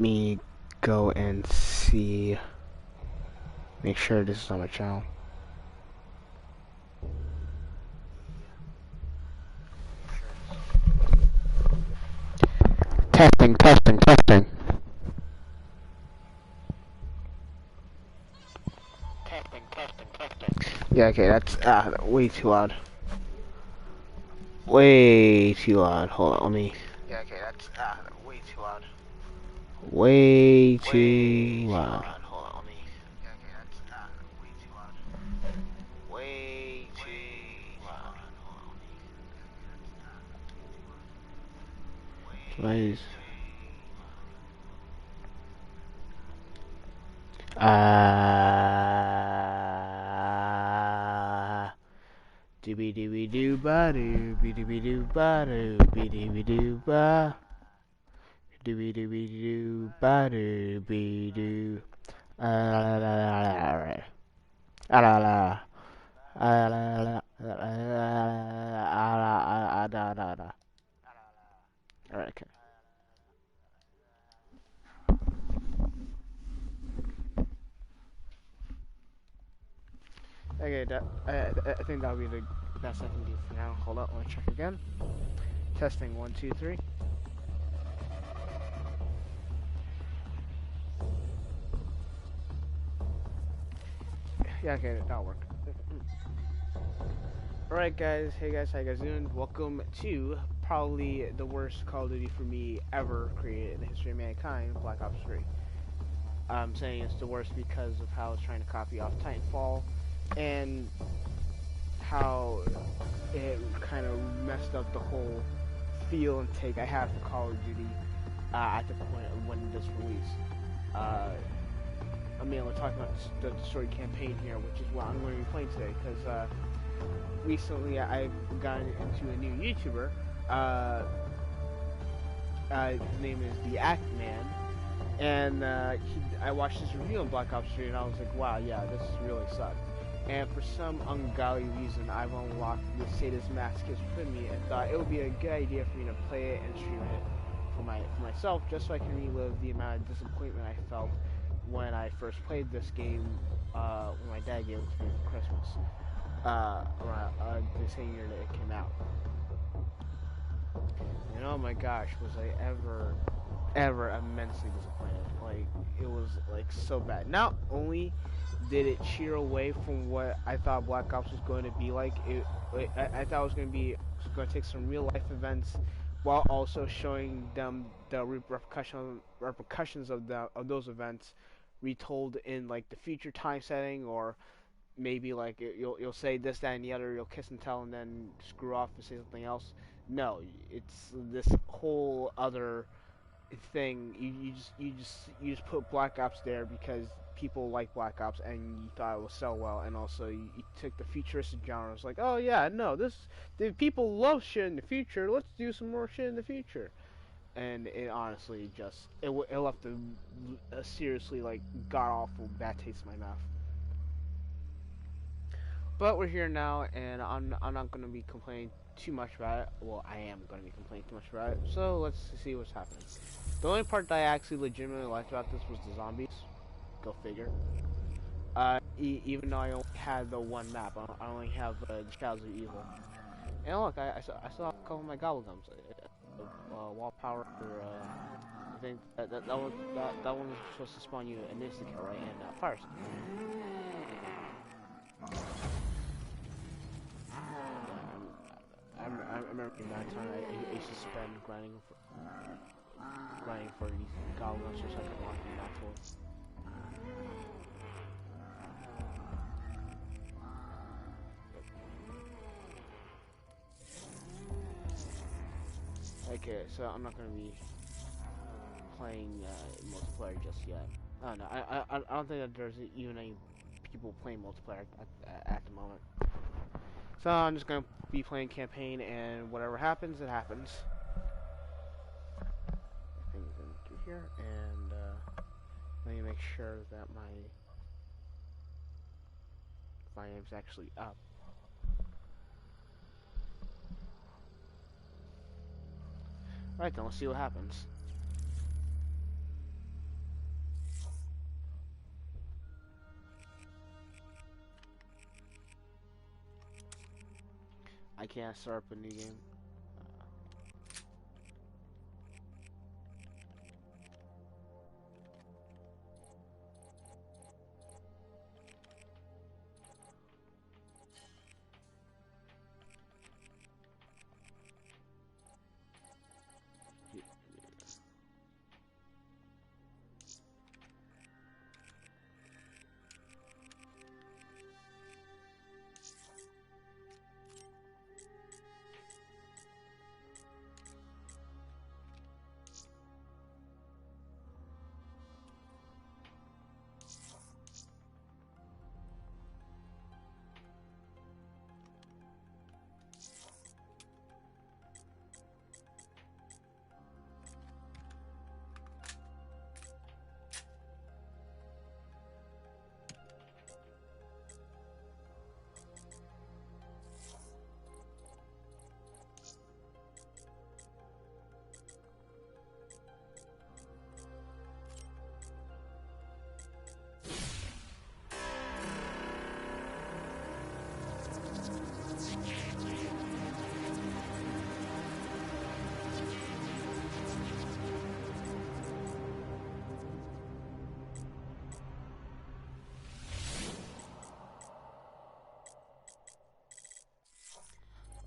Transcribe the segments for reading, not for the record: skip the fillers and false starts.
me go and see, make sure this is on my channel. Testing, testing, testing. Testing, testing, testing. Yeah, okay, that's way too loud. Way too loud. Hold on, let me. Yeah, okay, that's way too loud. Way too loud. Hold on, let me. Yeah, okay, that's way too loud. Way too loud. Hold on, let me. Please. Dooby dooby doo ba doo, be dooby doo ba doo, be dooby doo ba. Dooby dooby doo ba doo, be doo. Alright. Alright. Alright, okay. Okay, I think that'll be the best I can do for now. Hold up, let me check again. Testing 1, 2, 3. Yeah, okay, that'll work. Alright guys, hey guys, how you guys doing? Welcome to probably the worst Call of Duty for me ever created in the history of mankind, Black Ops 3. I'm saying it's the worst because of how it's trying to copy off Titanfall and how it kind of messed up the whole feel and take I had for Call of Duty at the point of when this released. I mean, we're talking about the story campaign here, which is what I'm going to be playing today, because recently I've gotten into a new YouTuber. His name is the Act Man, and I watched his review on Black Ops 3, and I was like, wow, yeah, this really sucked. And for some ungodly reason, I've unlocked the Sadist Masochist within me, and thought it would be a good idea for me to play it and stream it for myself, just so I can relive the amount of disappointment I felt when I first played this game when my dad gave it to me for Christmas. Around the same year that it came out. And oh my gosh, was I ever immensely disappointed. Like, it was like so bad. Not only did it sheer away from what I thought Black Ops was going to be like, I thought it was going to take some real life events while also showing them the repercussions of those events retold in like the future time setting, or maybe like you'll say this, that, and the other. You'll kiss and tell, and then screw off and say something else. No, it's this whole other thing. You just put Black Ops there because people like Black Ops, and you thought it would sell well, and also you took the futuristic genre. It's like, oh yeah, no, the people love shit in the future. Let's do some more shit in the future. And it honestly just it left a seriously like god awful bad taste in my mouth. But we're here now, and I'm not going to be complaining too much about it. Well, I am going to be complaining too much about it. So let's see what's happening. The only part that I actually legitimately liked about this was the zombies. Go figure. Even though I only had the one map, I only have the Shadows of Evil. And look, I still have a couple of my gobblegums. Wall power. I think that one was supposed to spawn you an insta kill, right? And first. I remember that time I used to spend grinding for these goblins just so I could lock them naturally. Okay, so I'm not gonna be playing multiplayer just yet. Oh no, I don't think that there's even any people playing multiplayer at the moment. So I'm just gonna be playing campaign, and whatever happens, it happens. Things in through here, and let me make sure that my volume's actually up. Right then, let's see what happens. I can't start up a new game.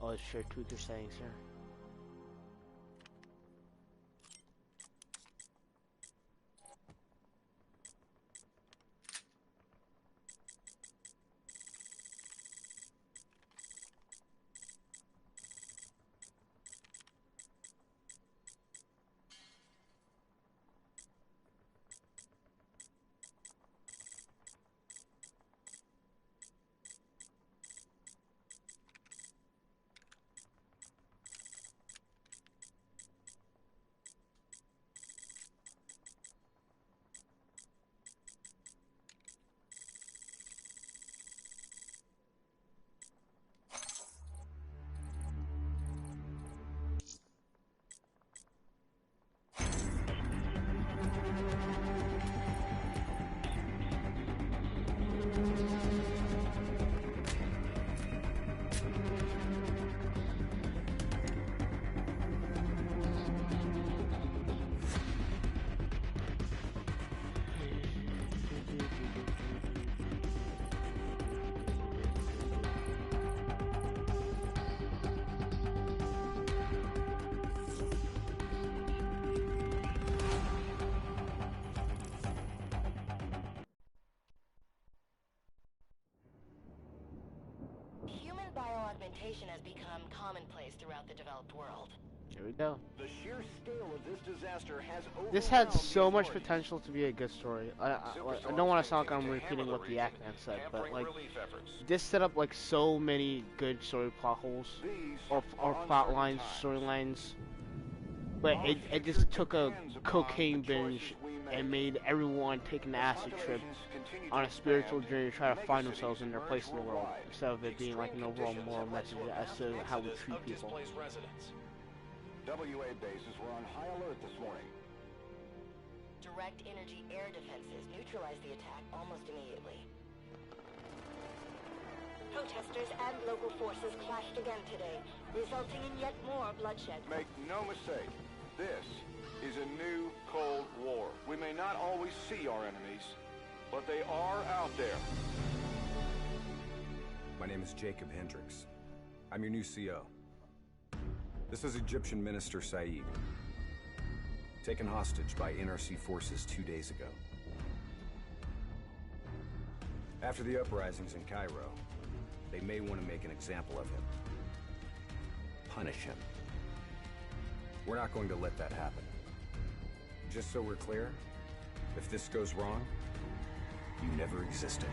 Oh, it's sure tweak your settings here. Human bioaugmentation has become commonplace throughout the developed world. Here we go. The sheer scale of this disaster has This had overwhelmed so the much authorities. potential to be a good story. I don't want to sound like I'm repeating what the Ackman said, but like this set up like so many good story plot holes or plot lines, storylines. But it just took a cocaine binge and made everyone take an acid trip on a spiritual journey to try to find themselves in their place in the world, instead of it being like an overall moral message as to how we treat people. WA bases were on high alert this morning. Direct energy air defenses neutralized the attack almost immediately. Protesters and local forces clashed again today, resulting in yet more bloodshed. Make no mistake, this is a new Cold War. We may not always see our enemies, but they are out there. My name is Jacob Hendricks. I'm your new CO. This is Egyptian Minister Said, taken hostage by NRC forces 2 days ago. After the uprisings in Cairo, they may want to make an example of him. Punish him. We're not going to let that happen. Just so we're clear, if this goes wrong, you never existed.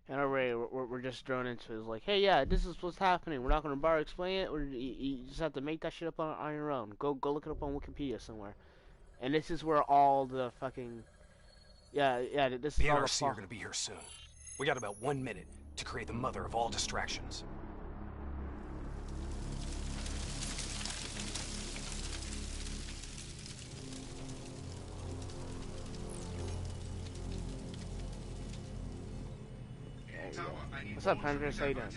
And already we're just thrown into it. It's like, hey, yeah, this is what's happening. We're not going to bother explain it. Or you just have to make that shit up on your own. Go look it up on Wikipedia somewhere. And this is where all the fucking yeah. This The is all NRC the are gonna be here soon. We got about 1 minute to create the mother of all distractions. Tower, I need What's up, Hendrix? How you doing?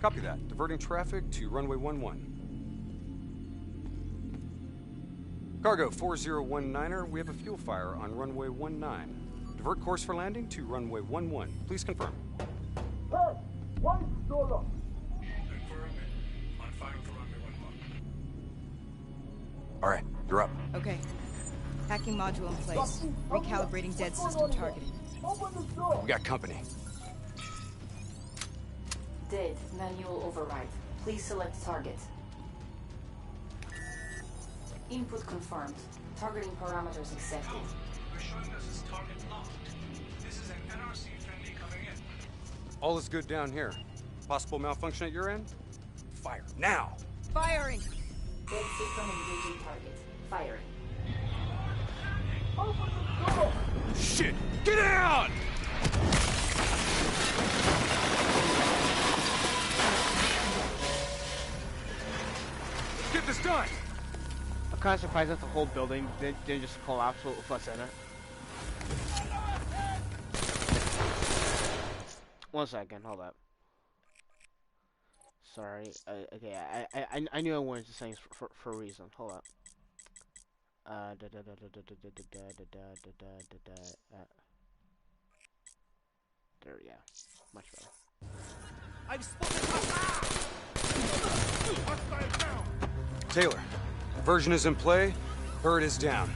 Copy that. Diverting traffic to runway 11. Cargo 4019er, we have a fuel fire on runway 19. Divert course for landing to runway 11. Please confirm. Hey, why is it so long? On fire for runway 11. All right, you're up. Okay. Hacking module in place. Recalibrating dead system targeting. Open the door. We got company. Dead. Manual override. Please select target. Input confirmed. Targeting parameters accepted. We're showing us as target locked. This is an NRC friendly coming in. All is good down here. Possible malfunction at your end? Fire now! Firing! Dead system engaging target. Firing. Open the door. Shit! Get out! Get this done! I'm kind of surprised that the whole building didn't just collapse with us in it. 1 second, hold up. Sorry. Okay, I knew I wanted to say for a reason. Hold up. There, yeah, much better. Taylor, version is in play. Bird is down.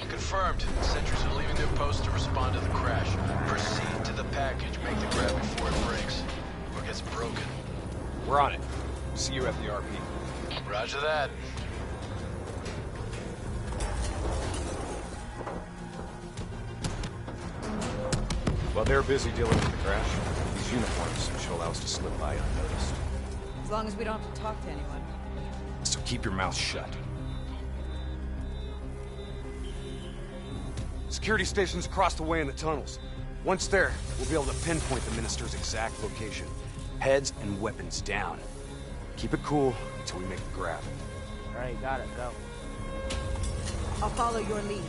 Confirmed. Sentries are leaving their post to respond to the crash. Proceed to the package. Make the grab before it breaks. Or gets broken. We're on it. See you at the RP. Roger that. While they're busy dealing with the crash, these uniforms should allow us to slip by unnoticed. As long as we don't have to talk to anyone. So keep your mouth shut. Security stations across the way in the tunnels. Once there, we'll be able to pinpoint the minister's exact location. Heads and weapons down. Keep it cool until we make the grab. Alright, got it, go. I'll follow your lead.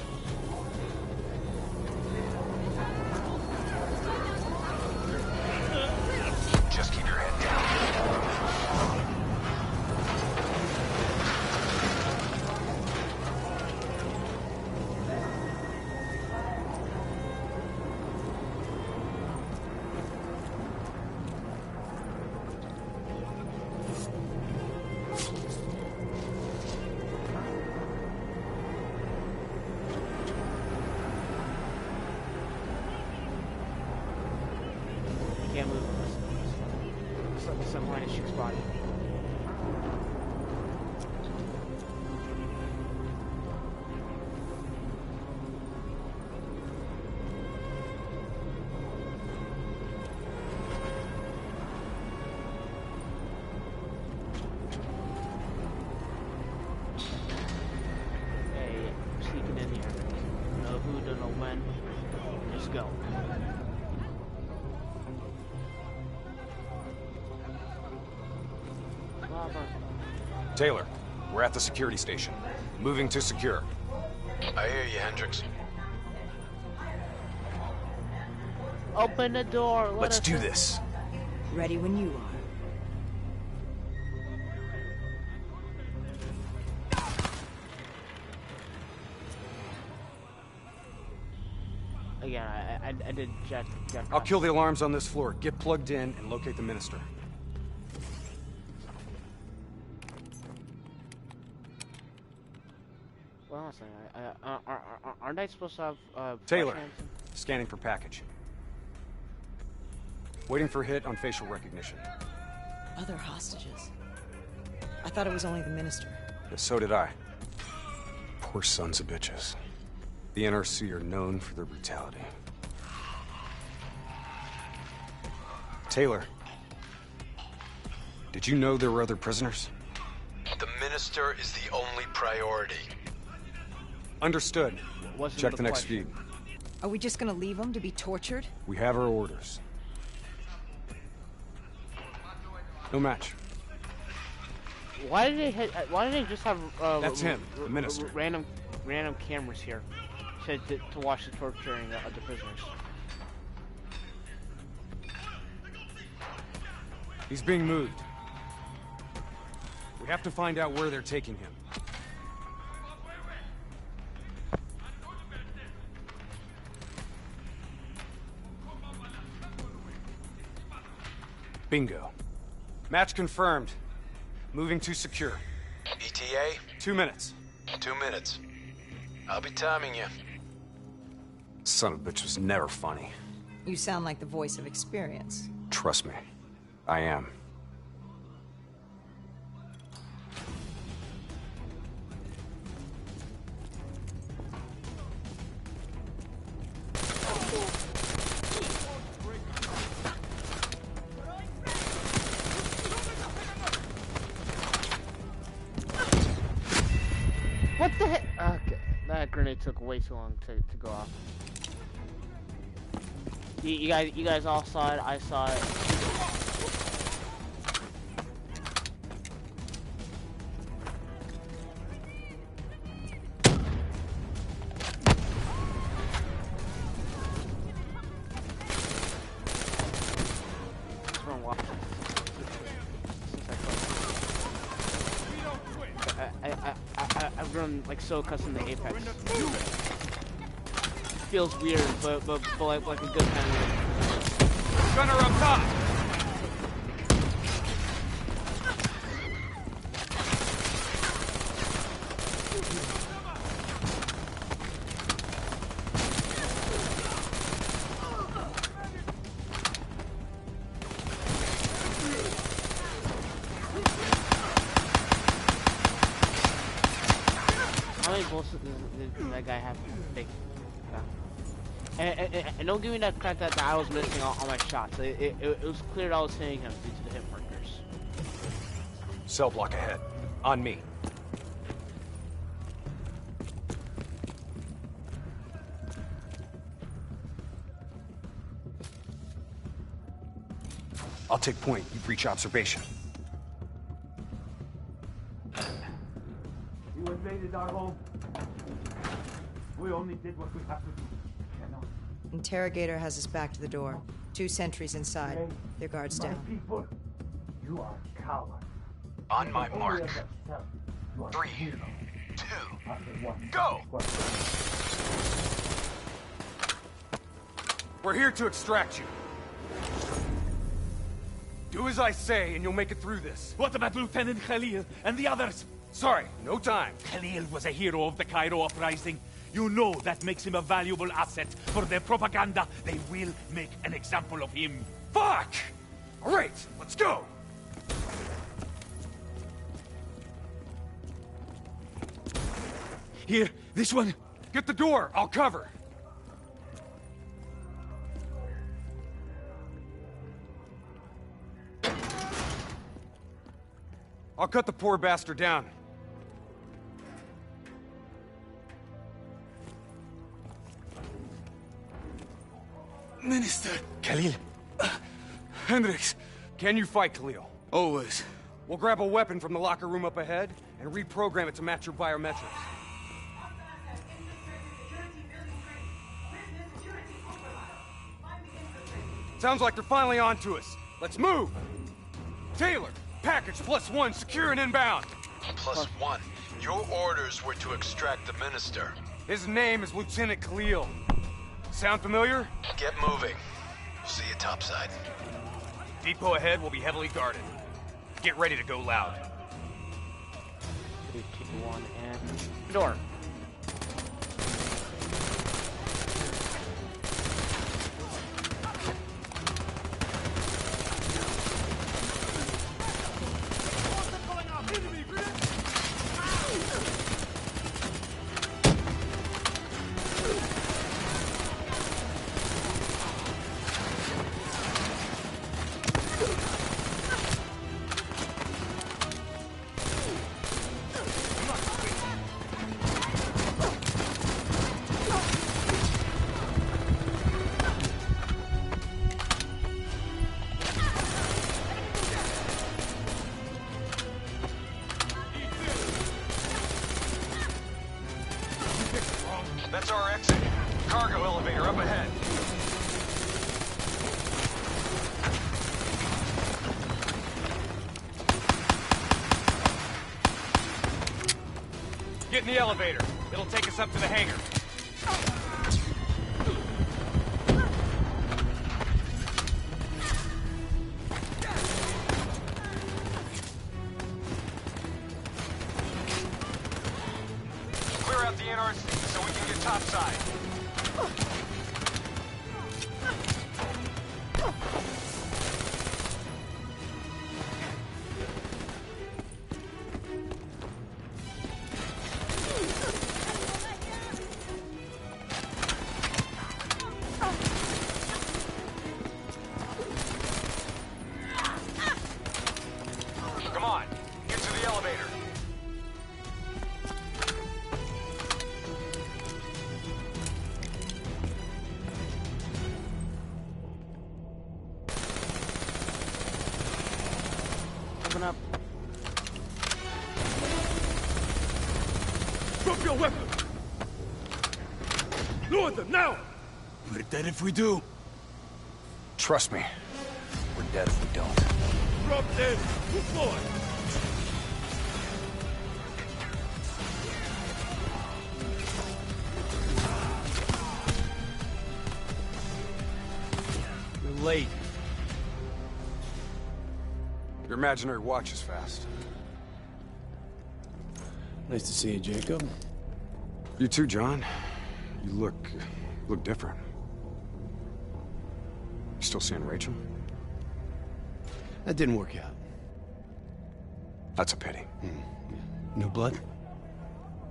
Just keep your head down. Can't move some line of shoot's body. Hey, sneaking in here. No who, don't know when. Just go. Taylor, we're at the security station. Moving to secure. I hear you, Hendrix. Open the door. Let's do this. Ready when you are. Again, I did Jack. I'll kill the alarms on this floor. Get plugged in and locate the minister. Well, listen, aren't I supposed to have Taylor, flash hands? scanning for package. Waiting for hit on facial recognition. Other hostages. I thought it was only the minister. Yeah, so did I. Poor sons of bitches. The NRC are known for their brutality. Taylor, did you know there were other prisoners? The minister is the only priority. Understood. Wasn't Check the next question. feed. Are we just gonna leave them to be tortured? We have our orders. No match. Why did they just have That's him, the minister. random cameras here to watch the torturing of the prisoners? He's being moved. We have to find out where they're taking him. Bingo. Match confirmed. Moving to secure. ETA? 2 minutes. 2 minutes. I'll be timing you. Son of a bitch was never funny. You sound like the voice of experience. Trust me. I am. What the heck? Okay, that grenade took way too long to go off. You guys all saw it. I saw it. What's wrong, Watch? I've grown like so accustomed to Apex. Feels weird, but like a good kind of. Gunner up top! How many bullets does that guy have to take? And don't give me that crap that I was missing all my shots. It was clear that I was hitting him due to the hit markers. Cell block ahead. On me. I'll take point. You breach observation. You invaded our home. We only did what we have to do. Cannot. Interrogator has us back to the door. 2 sentries inside. Their guards My down. people, you are cowards. On my Only mark. of yourself. You are 3, heroes. 2, After one go! We're here to extract you. Do as I say, and you'll make it through this. What about Lieutenant Khalil and the others? Sorry, no time. Khalil was a hero of the Cairo uprising. You know that makes him a valuable asset for their propaganda. They will make an example of him. Fuck! All right, let's go. Here, this one. Get the door, I'll cover. I'll cut the poor bastard down. Minister. Khalil. Hendricks, can you fight Khalil? Always. We'll grab a weapon from the locker room up ahead and reprogram it to match your biometrics. Sounds like they're finally on to us. Let's move! Taylor, package +1, secure and inbound. +1. Your orders were to extract the minister. His name is Lieutenant Khalil. Sound familiar? Get moving. We'll see you topside. Depot ahead will be heavily guarded. Get ready to go loud. 3, 2, 1, and door. That's our exit. Cargo elevator up ahead. get in the elevator. It'll take us up to the hangar. Clear out the innards so we can get topside. Come on, get to the elevator. Open up. Drop your weapon! Lower them, now! We're dead if we do. Trust me, we're dead if we don't. Drop dead! Move forward! You're late. Your imaginary watch is fast. Nice to see you, Jacob. You too, John. You look different. You still seeing Rachel? That didn't work out. That's a pity. New blood?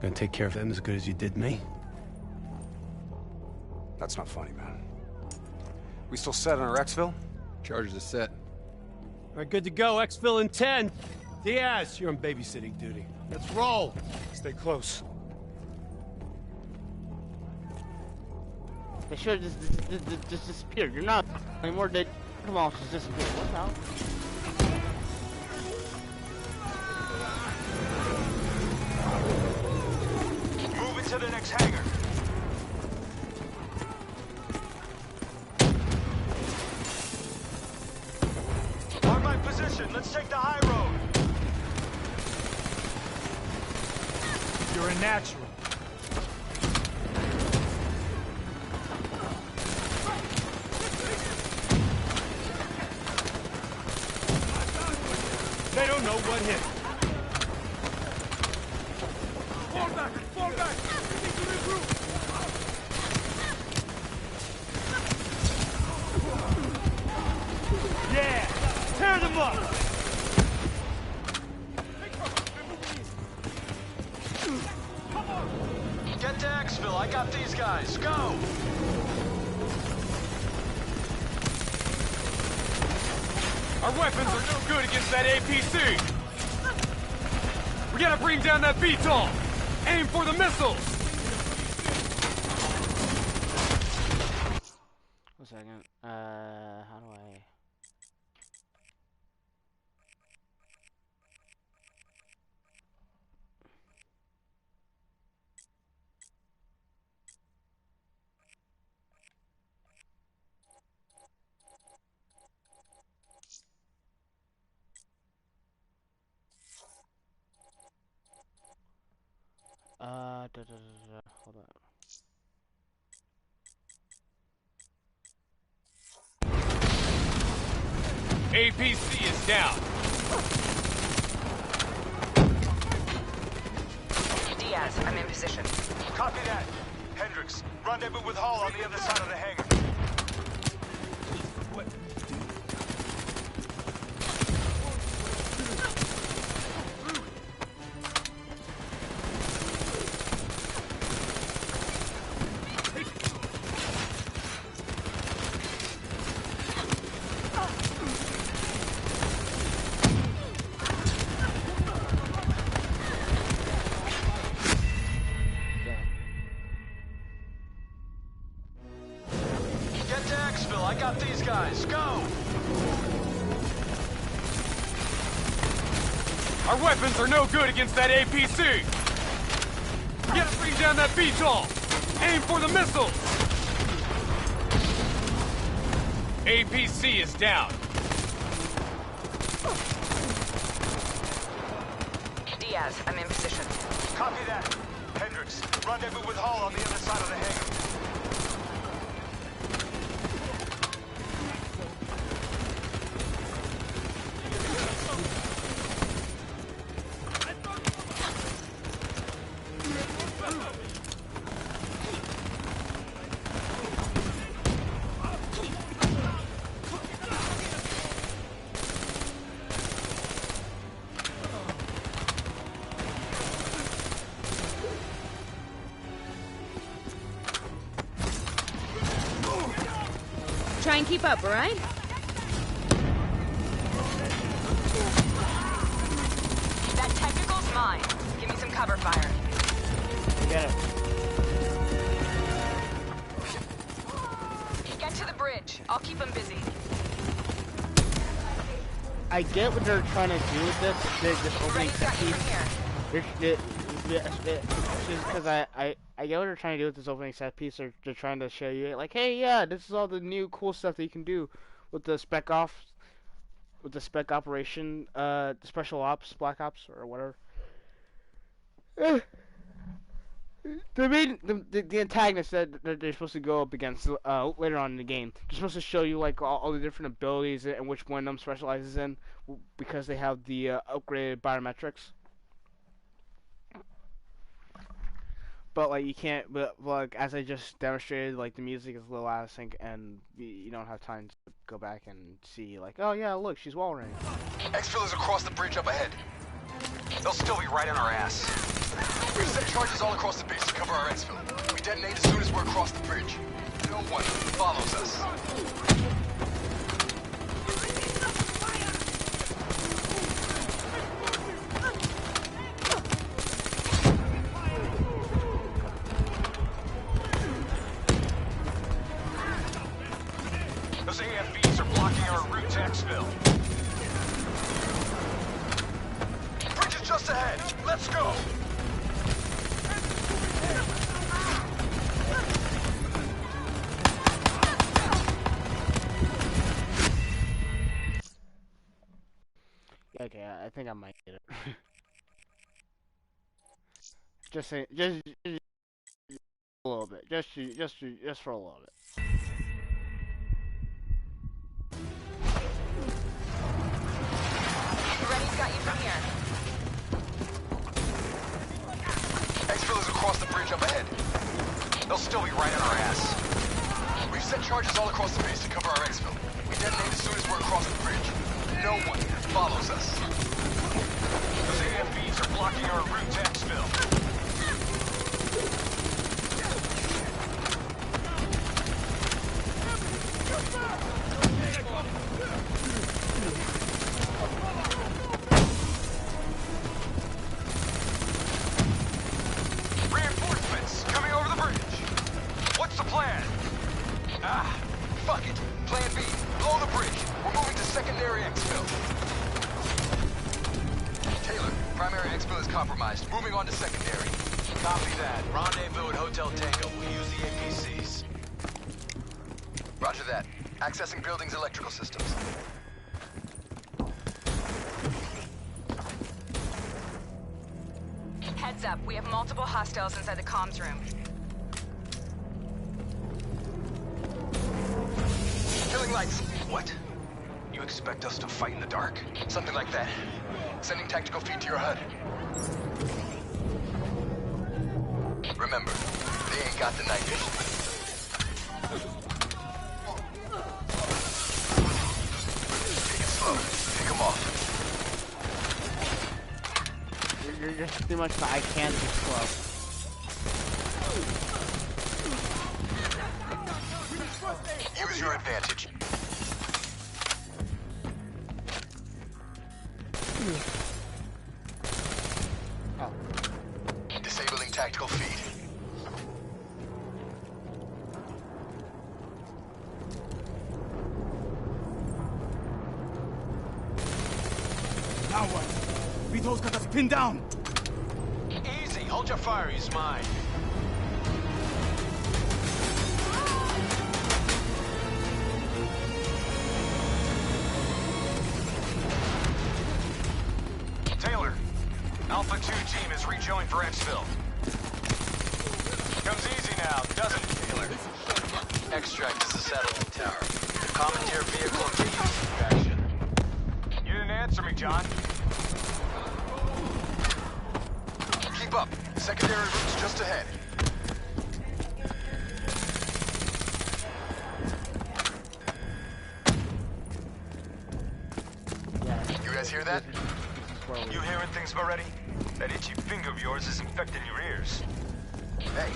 Gonna take care of them as good as you did me? That's not funny, man. We still set on our exfil? Charges are set. All right, good to go. Exfil in 10. Diaz, you're on babysitting duty. Let's roll. Stay close. They should have just disappeared. You're not anymore. They come on, just disappeared. What's out? Move into the next hangar. On my position, let's take the high road. You're a natural. They don't know what hit. Fall back! Fall back! We need to regroup! Yeah! Tear them up! Get to Xville, I got these guys. Go! Our weapons are no good against that APC! We gotta bring down that VTOL! Aim for the missiles! One second. How do I... Hold on. APC is down. Diaz, I'm in position. Copy that. Hendricks, rendezvous with Hall on the other side of the hangar. Get to Xville, I got these guys. Go! Our weapons are no good against that APC! We gotta bring down that VTOL! Aim for the missiles! APC is down. Diaz, I'm in position. Copy that. Rendezvous with Hall on the other side of the hangar. Try and keep up, all right? That technical's mine. Give me some cover fire. Get it. Get to the bridge. I'll keep them busy. I get what they're trying to do with this opening set piece. Because I get what they're trying to do with this opening set piece. They're trying to show you, like, hey, yeah, this is all the new cool stuff that you can do with the spec operation, the special ops, black ops, or whatever. The antagonists that they're supposed to go up against later on in the game. They're supposed to show you like all the different abilities and which one of them specializes in, because they have the upgraded biometrics. But like you can't. But like as I just demonstrated, like the music is a little out of sync, and you don't have time to go back and see like, oh yeah, look, she's wall running. Exfil is across the bridge up ahead. They'll still be right on our ass. We've set charges all across the base to cover our exfil. We detonate as soon as we're across the bridge. No one follows us. Those AFVs are blocking our route to exfil. Bridge is just ahead. Let's go. Okay, I think I might get it. just a little bit, just for a little bit. Rennie's got you from here. Exfil is across the bridge up ahead. They'll still be right on our ass. We've set charges all across the base to cover our exfil. We detonate as soon as we're across the bridge. No one follows us. Those AFVs are blocking our route to exfil. Reinforcements coming over the bridge. What's the plan? Ah, fuck it. Plan B. Blow the bridge. We're moving to secondary exfil. Taylor, primary exfil is compromised. Moving on to secondary. Copy that. Rendezvous at Hotel Tango. We'll use the APCs. Roger that. Accessing building's electrical systems. Heads up, we have multiple hostiles inside the comms room. Killing lights. What? You expect us to fight in the dark? Something like that. Sending tactical feed to your HUD. Remember, they ain't got the night vision. Take it slow. Pick them off. You're just pretty much the I can't be slow. Use your advantage. Oh. Disabling tactical feed. Now what? Vito's got us pinned down. Easy, hold your fire, he's mine. Taylor, Alpha 2 team is rejoined for exfil. doesn't it, Taylor? Extract is the satellite tower. Commandeer vehicle and get used to action. You didn't answer me, John. Keep up. Secondary route's just ahead. You guys hear that? You hearing things already? That itchy finger of yours is infecting your ears. Hey,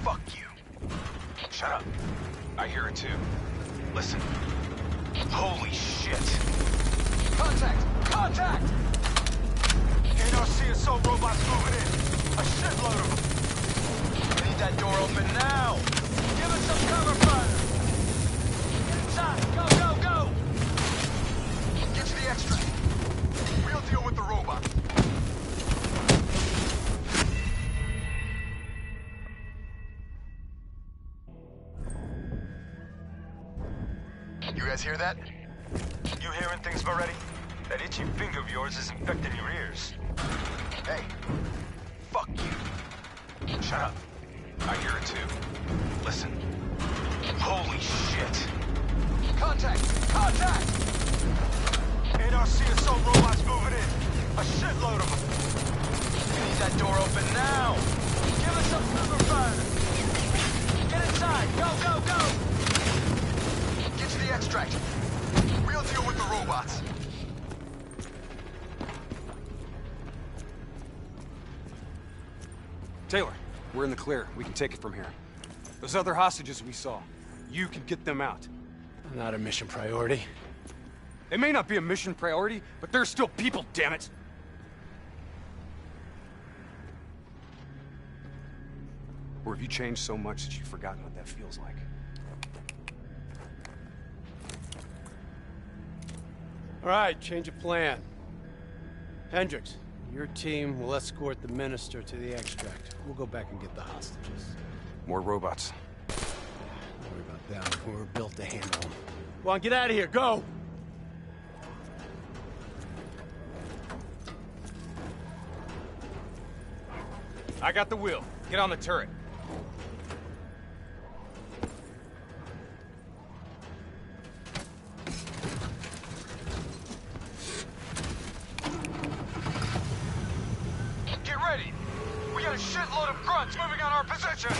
fuck you. Shut up. I hear it too. Listen. Holy shit. Contact! Contact! NRC assault robots moving in. A shitload of them. We need that door open now! Give us some cover fire! Get inside! Go, go, go! Get to the extract. We'll deal with the robot. You guys hear that? You hearing things already? That itchy finger of yours is infecting your ears. Hey, fuck you. Shut up. I hear it too. Listen. Holy shit. Contact! Contact! NRC assault robots moving in. A shitload of them. We need that door open now! Give us some cover fire! Get inside! Go, go, go! Get to the extract. We'll deal with the robots. Taylor, we're in the clear. We can take it from here. Those other hostages we saw, you can get them out. Not a mission priority. They may not be a mission priority, but they're still people, damn it! Or have you changed so much that you've forgotten what that feels like? All right, change of plan. Hendricks, your team will escort the minister to the extract. We'll go back and get the hostages. More robots. Don't worry about them. We're built to handle them. Come on, get out of here. Go! I got the wheel. Get on the turret. Get ready. We got a shitload of grunts moving on our position.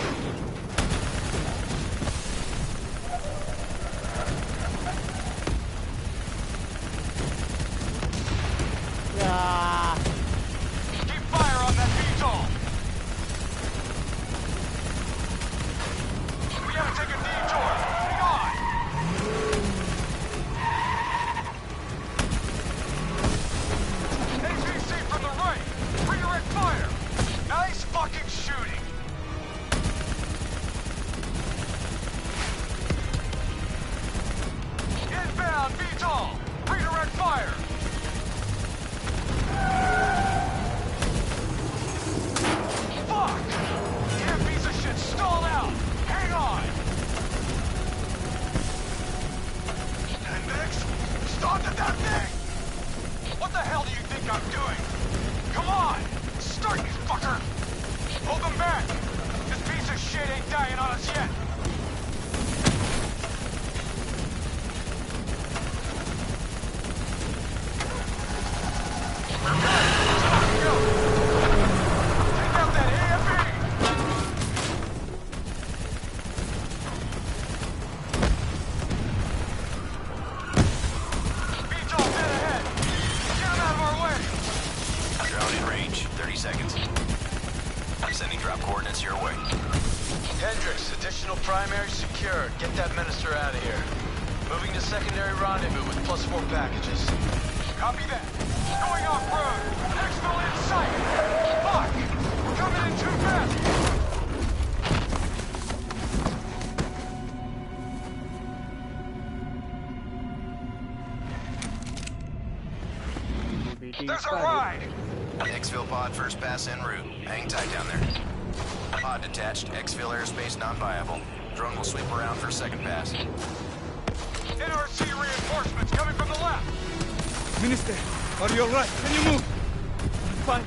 Keep fire on that VTOL. We gotta take a detour. Hang on. APC from the right. Redirect fire. Nice fucking shooting. Inbound VTOL. Redirect fire. Fuck! Damn piece of shit stalled out. Hang on. Hendricks, started that thing. What the hell do you think I'm doing? Come on! Start, you fucker! Hold them back! This piece of shit ain't dying on us yet! We're good! Let's go! Take out that AFE! VTOL dead ahead! Get him out of our way! Drone in range. 30 seconds. Sending drop coordinates your way. Hendricks, additional primary secured. Get that minister out of here. Moving to secondary rendezvous with +4 packages. Copy that. Going off-road. Exfil in sight. Fuck! We're coming in too fast. There's a ride! Exfil pod first pass en route. Hang tight down there. Pod detached. Exfil airspace non-viable. Drone will sweep around for a second pass. NRC reinforcements coming from the left. Minister, are you alright? Can you move? Fine.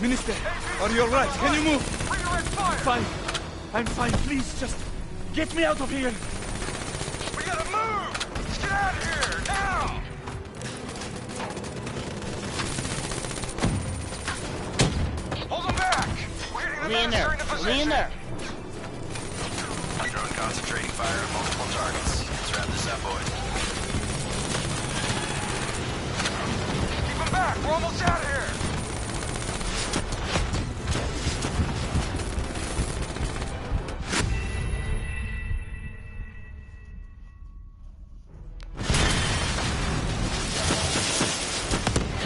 Minister, are you alright? Can you move? Fire. I'm fine. Please, just get me out of here. We gotta move! Let's get out of here, now! Hold them back! We're hitting the minister into position! Drone concentrating fire on multiple targets. Let's wrap this up, boys. Keep them back! We're almost out of here!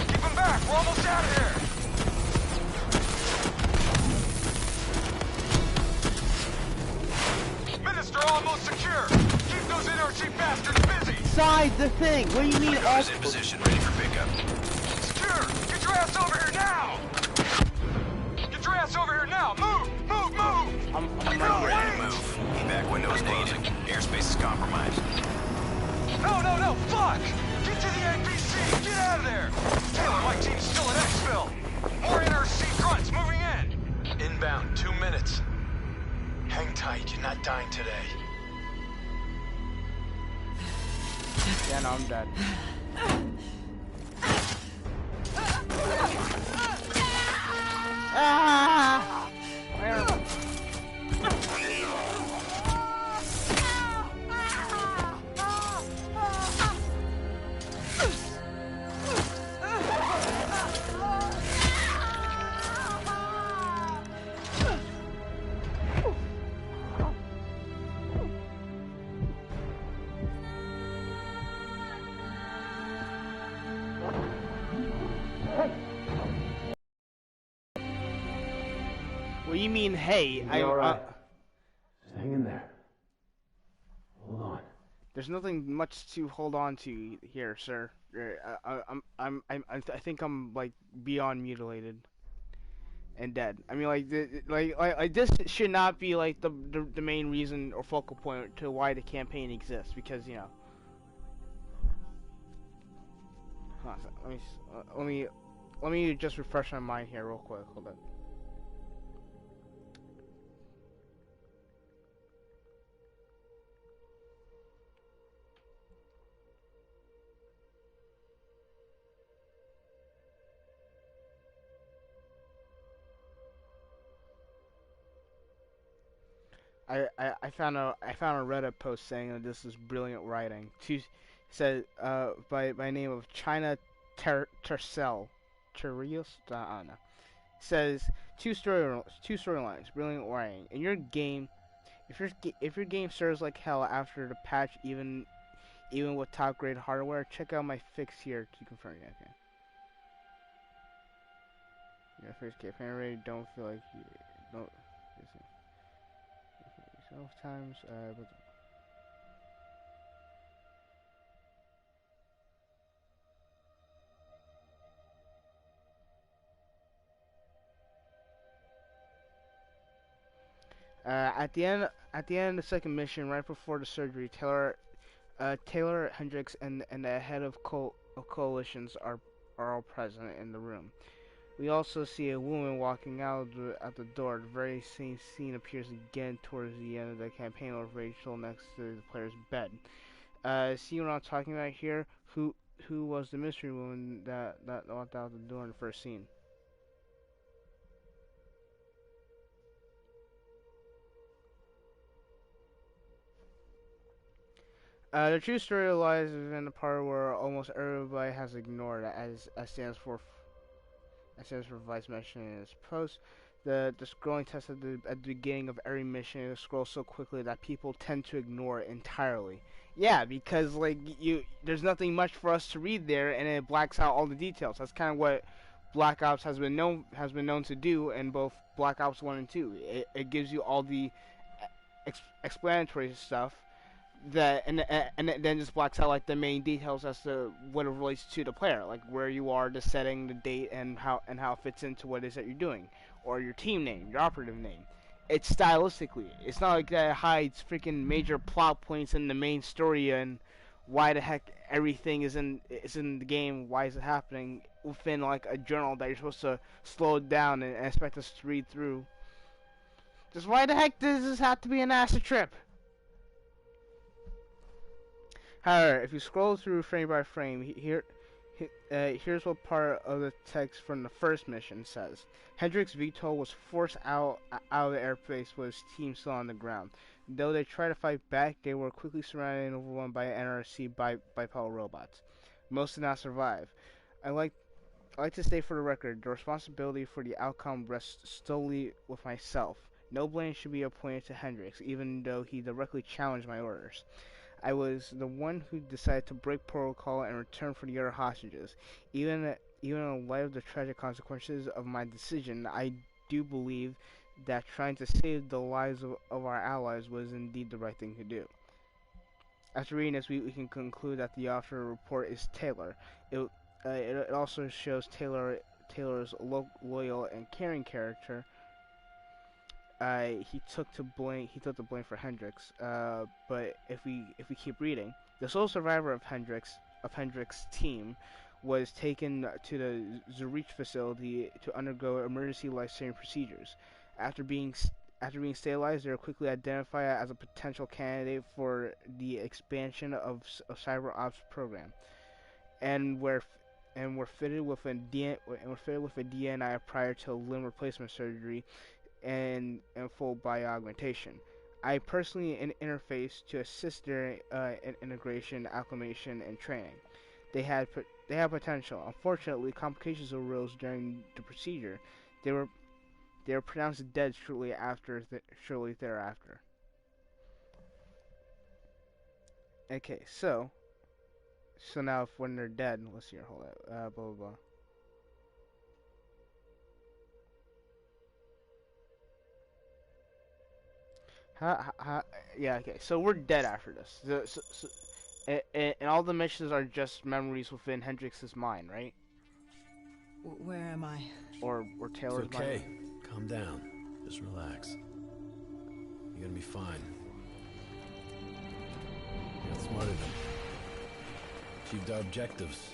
Keep them back! We're almost out of here! Minister almost secure! Keep those NRC bastards busy! Inside the thing! What do you mean Cargo's in position, ready for pickup. Secure! Get your ass over here now! Get your ass over here now! Move! Move! Move! I'm No, Ready to wait! move. Evac window is closing. Airspace is compromised. No, no, no! Fuck! Get to the NPC! Get out of there! Taylor, my team's still at Xville! More NRC grunts moving in! Inbound, 2 minutes. Hang tight, you're not dying today. Yeah, no, I'm dead. Ah! What do you mean, hey? Just hang in there. Hold on. There's nothing much to hold on to here, sir. I think I'm like beyond mutilated and dead. I mean, like this should not be like the main reason or focal point to why the campaign exists, because you know. Hold on, let me just refresh my mind here real quick. Hold on. I found a Reddit post saying that this is brilliant writing. Said by name of China Tercel, Terios, I don't know. Says two storylines, brilliant writing. In your game, if your game serves like hell after the patch, even with top grade hardware, check out my fix here to confirm. Yeah, okay. Your first campaign ready. Don't feel like you don't. Times, but at the end of the second mission, right before the surgery, Taylor Hendricks and the head of coalitions are all present in the room. We also see a woman walking out at the door. The very same scene appears again towards the end of the campaign with Rachel next to the player's bed. See what I'm talking about here? Who was the mystery woman that walked out the door in the first scene? The true story lies in the part where almost everybody has ignored it, as stands for Vice mentioned in his post. The scrolling test at the beginning of every mission scrolls so quickly that people tend to ignore it entirely. Yeah, because like there's nothing much for us to read there, and it blacks out all the details. That's kind of what Black Ops has been known to do in both Black Ops 1 and 2. It gives you all the explanatory stuff that and it then just blacks out like the main details as to what it relates to the player, like where you are, the setting, the date, and how it fits into what it is that you're doing, or your team name, your operative name. It's stylistically. It's not like that it hides freaking major plot points in the main story and why the heck everything is in the game. Why is it happening? within like a journal that you're supposed to slow down and expect us to read through. Just why the heck does this have to be an acid trip? However, if you scroll through frame by frame, here's what part of the text from the first mission says. Hendrix VTOL was forced out of the airspace with his team still on the ground. Though they tried to fight back, they were quickly surrounded and overwhelmed by NRC bipedal robots. Most did not survive. I like to state for the record, the responsibility for the outcome rests solely with myself. No blame should be appointed to Hendrix, even though he directly challenged my orders. I was the one who decided to break protocol and return for the other hostages. Even in light of the tragic consequences of my decision, I do believe that trying to save the lives of our allies was indeed the right thing to do. After reading this, we can conclude that the author of the report is Taylor. It also shows Taylor's loyal and caring character. He took the blame for Hendrix. But if we keep reading, the sole survivor of Hendrix's team was taken to the Zurich facility to undergo emergency life-saving procedures. After being stabilized, they were quickly identified as a potential candidate for the expansion of cyber ops program, and were fitted with a DNI prior to limb replacement surgery and full bioaugmentation. I personally interfaced to assist their integration, acclimation, and training. They had potential. Unfortunately, complications arose during the procedure. They were pronounced dead shortly thereafter. Okay, so now when they're dead, let's see here. Hold up. Blah blah blah. Yeah, okay. So we're dead after this. And all the missions are just memories within Hendrix's mind, right? Where am I? Or Taylor's it's okay. mind? Calm down. Just relax. You're gonna be fine. You're smarter than them. Achieved our objectives.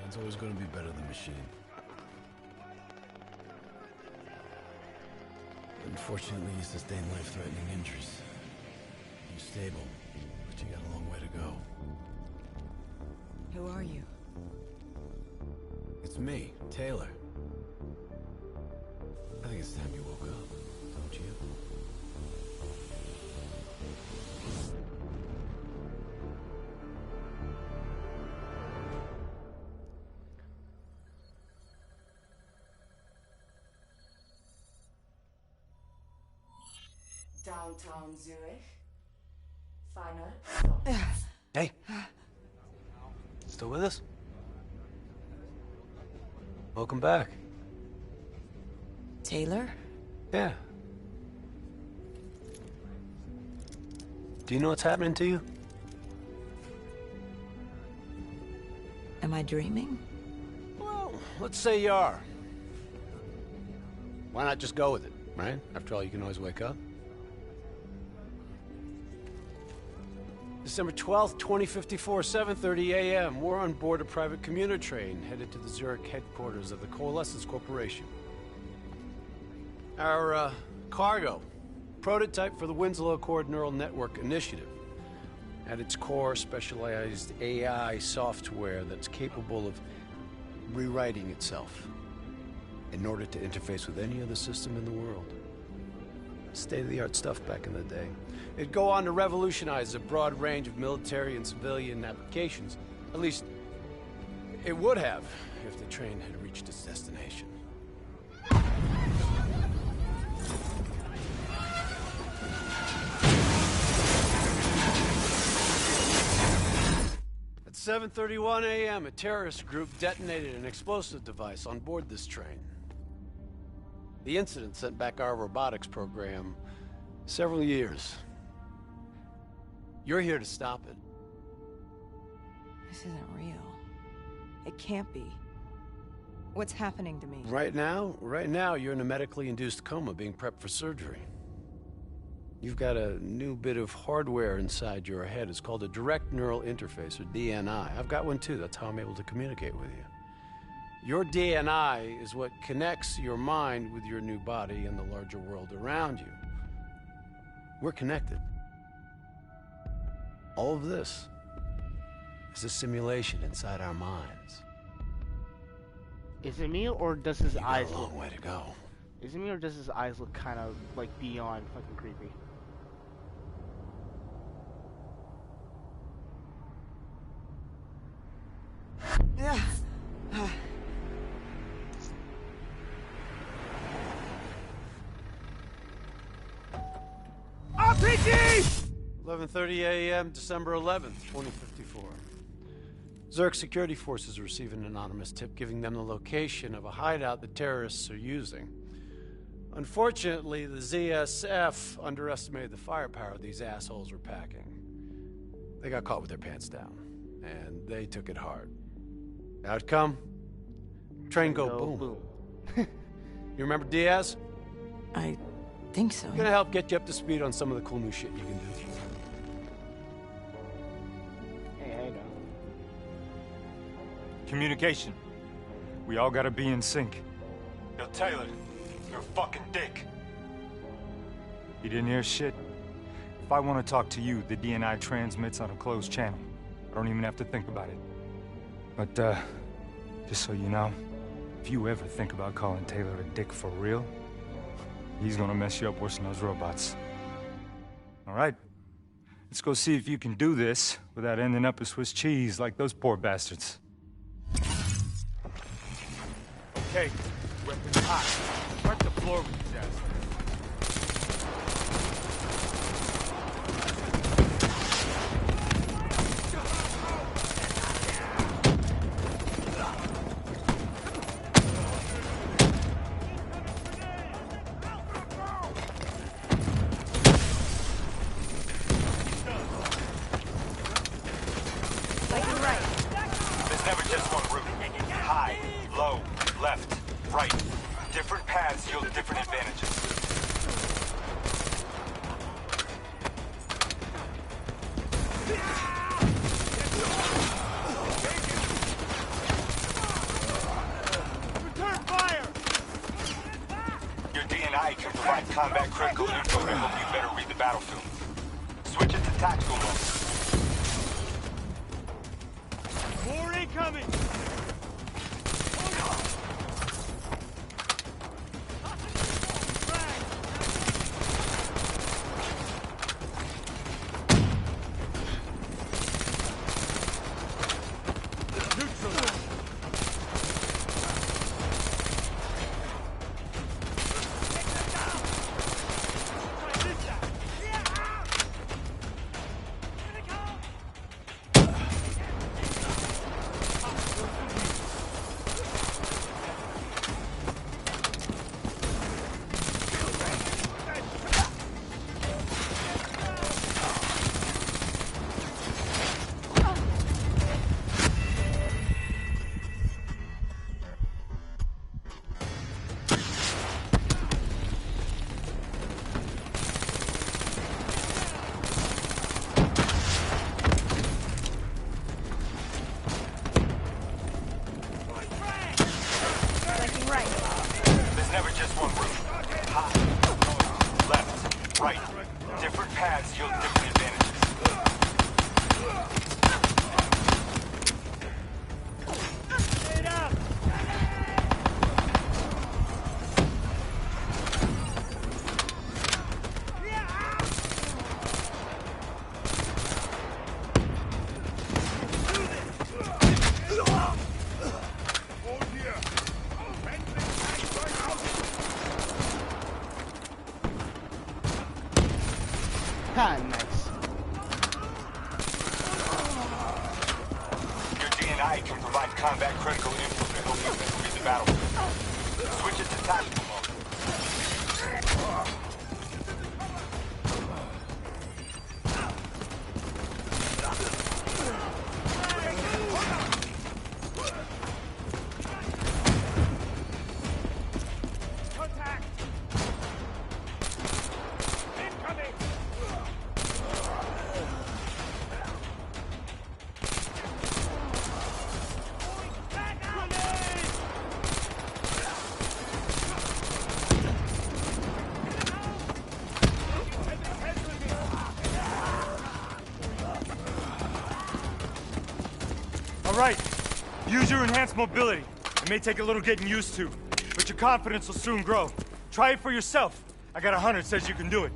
Man's always gonna be better than machine. Unfortunately, you sustained life-threatening injuries. You're stable, but you got a long way to go. Who are you? It's me, Taylor. I think it's time you woke up, don't you? Downtown Zurich. Final stop. Hey. Still with us? Welcome back. Taylor? Yeah. Do you know what's happening to you? Am I dreaming? Well, let's say you are. Why not just go with it, right? After all, you can always wake up. December 12th, 2054, 7:30 a.m. We're on board a private commuter train headed to the Zurich headquarters of the Coalescence Corporation. Our cargo, prototype for the Winslow Accord Neural Network Initiative. At its core, specialized AI software that's capable of rewriting itself in order to interface with any other system in the world. State-of-the-art stuff back in the day. It'd go on to revolutionize a broad range of military and civilian applications. At least, it would have if the train had reached its destination. At 7:31 a.m., a terrorist group detonated an explosive device on board this train. The incident sent back our robotics program several years. You're here to stop it. This isn't real. It can't be. What's happening to me? Right now, you're in a medically induced coma being prepped for surgery. You've got a new bit of hardware inside your head. It's called a direct neural interface, or DNI. I've got one too. That's how I'm able to communicate with you. Your DNI is what connects your mind with your new body and the larger world around you. We're connected. All of this is a simulation inside our minds. Is it me or does his eyes got a long look? way to go. Is it me or does his eyes look kind of like beyond fucking creepy? RPG! 11:30 a.m., December 11th, 2054. Zurich security forces receive an anonymous tip giving them the location of a hideout the terrorists are using. Unfortunately, the ZSF underestimated the firepower these assholes were packing. They got caught with their pants down, and they took it hard. Outcome? Train go boom. You remember Diaz? I think so. Gonna help get you up to speed on some of the cool new shit you can do. Hey, I know. Communication. We all gotta be in sync. Yo, Taylor, you're a fucking dick. You didn't hear shit? If I want to talk to you, the DNI transmits on a closed channel. I don't even have to think about it. But, just so you know, if you ever think about calling Taylor a dick for real, he's gonna mess you up worse than those robots. All right? Let's go see if you can do this without ending up a Swiss cheese like those poor bastards. Okay, weapons hot. Wipe the floor with these assholes. There's never just one route. High, low, left, right. Different paths yield different advantages. Return fire! Your DNI can provide combat critical info to help you better read the battlefield. Switch it to tactical mode. More incoming! There's never just one route. High, low, left, right. Different paths yield different advantages. Nice. Your DNI can provide combat critical info to help you better read the battlefield. Switch it to tactical mode. Contact! Incoming! right. Use your enhanced mobility. It may take a little getting used to, but your confidence will soon grow. Try it for yourself. I got a hunter that says you can do it.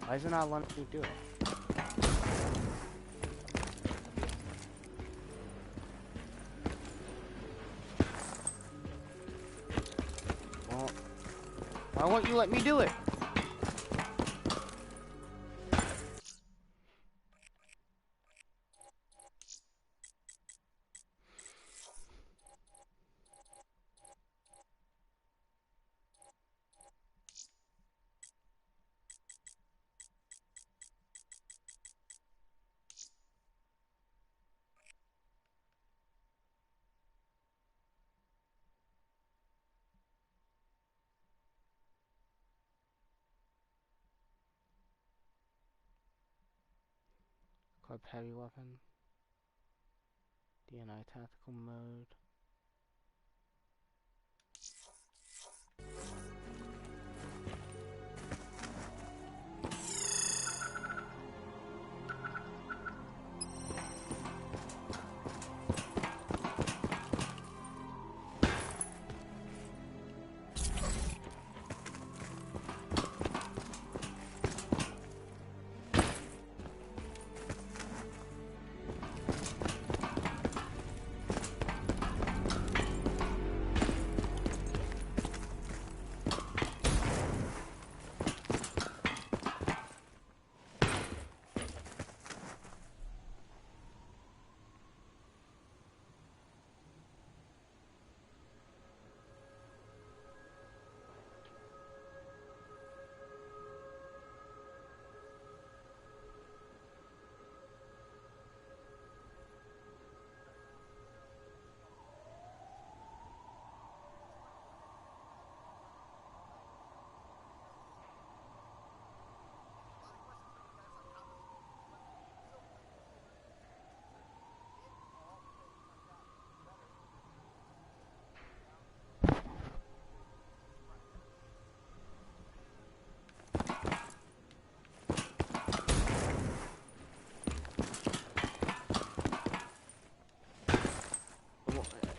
Why is it not letting me do it? Well, why won't you let me do it? Club heavy weapon. DNI tactical mode.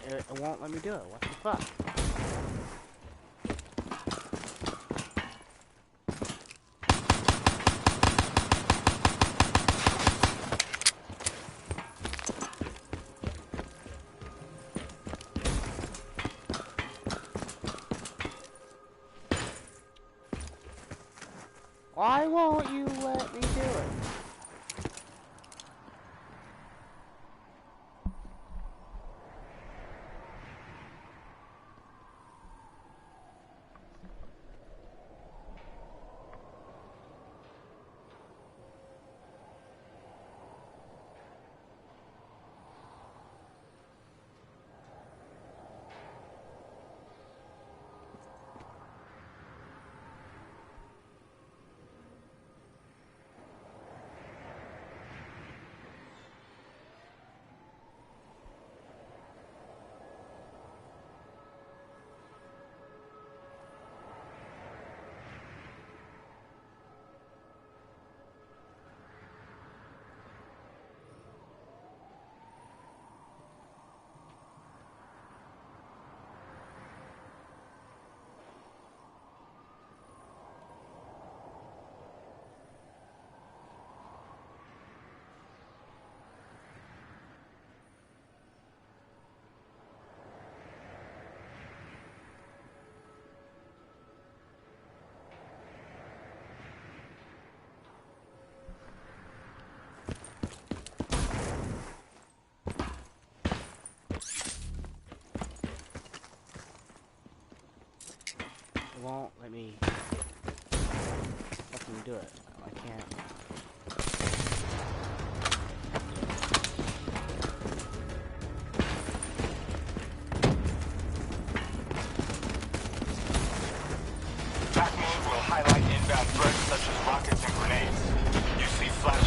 It won't let me do it. What the fuck? Why won't you let me do it? It won't let me fucking do it. I can't. Attack mode will highlight inbound threats such as rockets and grenades. You see flash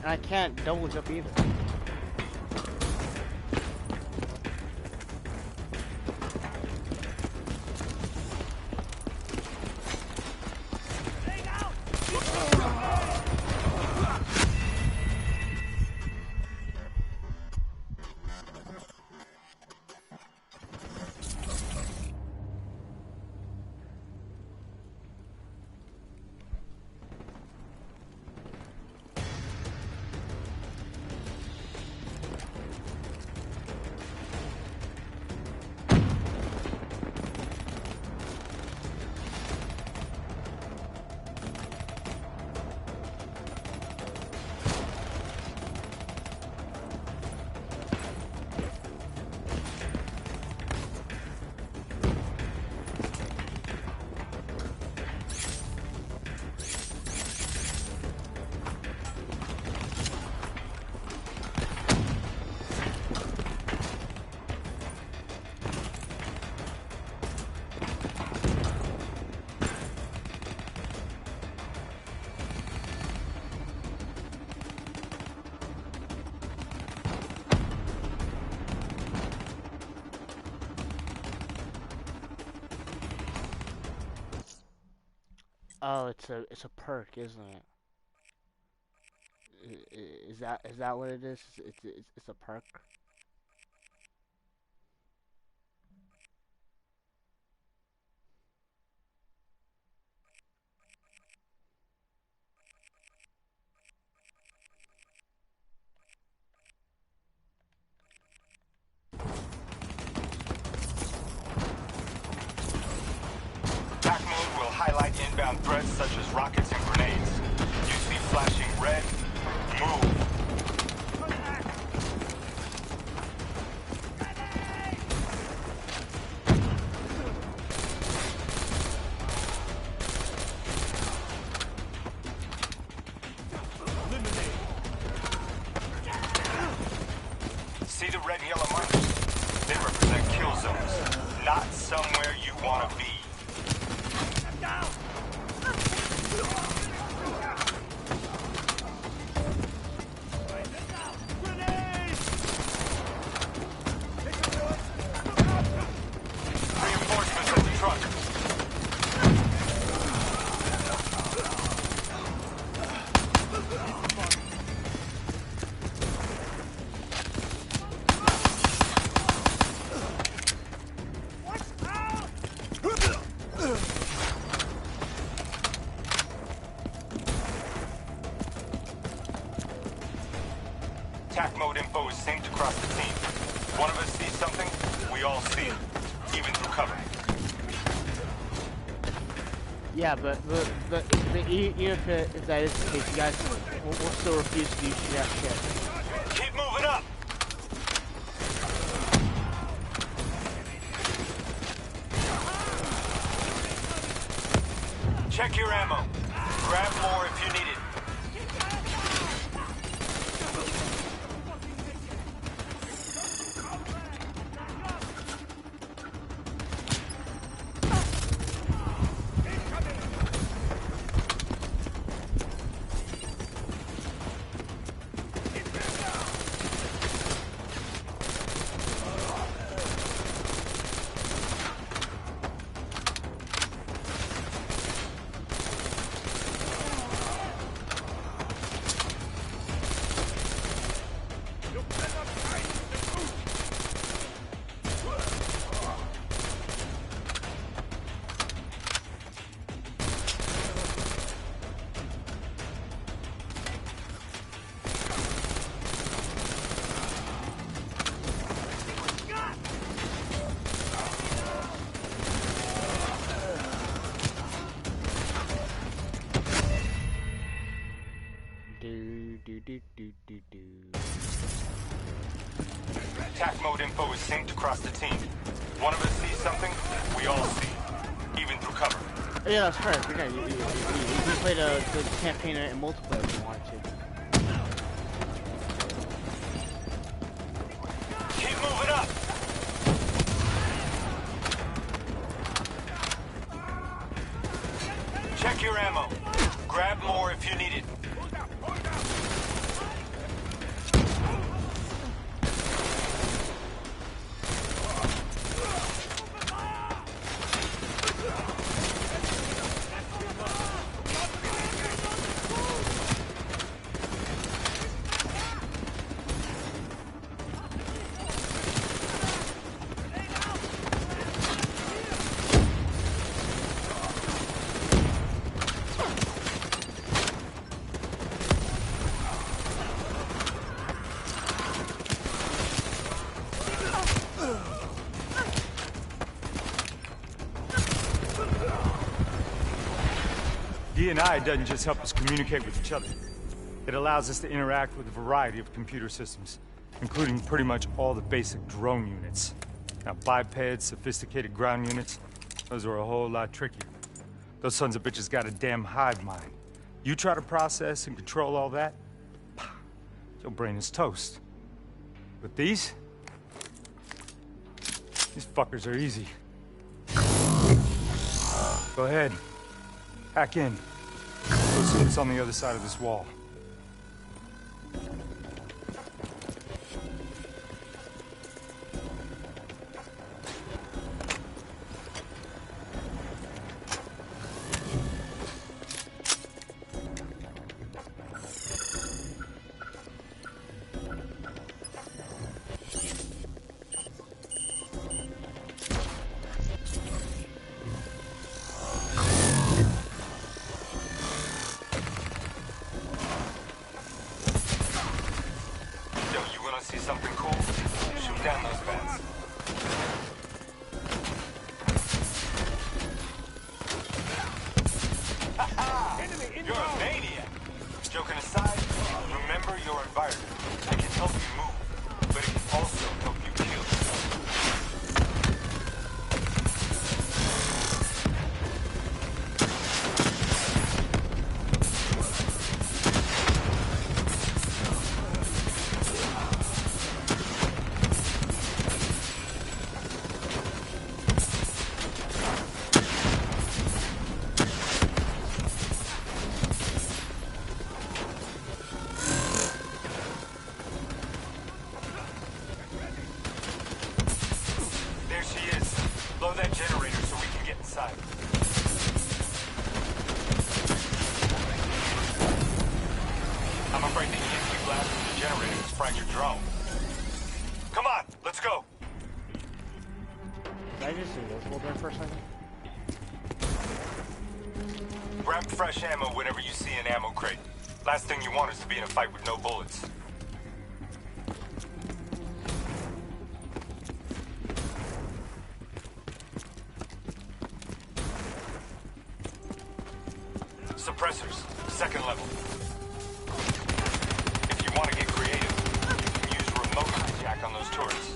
I can't double jump either. Oh, it's a perk, isn't it? Is that what it is? It's a perk. Attack mode will highlight inbound threats such as rockets and grenades. You see flashing red, move. See the red yellow marks? They represent kill zones, not somewhere you want to be. Reinforcements at the truck. Attack mode info is synced across the team. One of us sees something, we all see it, even through cover. Yeah, but even if that is the case, you guys will still refuse to use that shit. Keep moving up! Check your ammo. Grab more if you need it. Attack mode info is synced across the team. One of us sees something, we all see it, even through cover. Yeah, that's correct. Yeah, you can play the campaign in multiplayer if you want to. Keep moving up! Check your ammo. Grab more if you need it. D&I doesn't just help us communicate with each other. It allows us to interact with a variety of computer systems, including pretty much all the basic drone units. Now, bipeds, sophisticated ground units, those are a whole lot trickier. Those sons of bitches got a damn hive mind. You try to process and control all that, your brain is toast. But these fuckers are easy. Go ahead. Hack in. Go see what's on the other side of this wall. See something cool? Shoot down those bats. You're a maniac. Joking aside, remember your environment. It can help you move, but it can also help you kill. Blow that generator so we can get inside. I'm afraid the EMP blast from the generator has fractured drone. Come on, let's go. Did I just invisible there for a second? Grab fresh ammo whenever you see an ammo crate. Last thing you want is to be in a fight with no bullets. Suppressors, second level. If you want to get creative, you can use remote hijack on those turrets.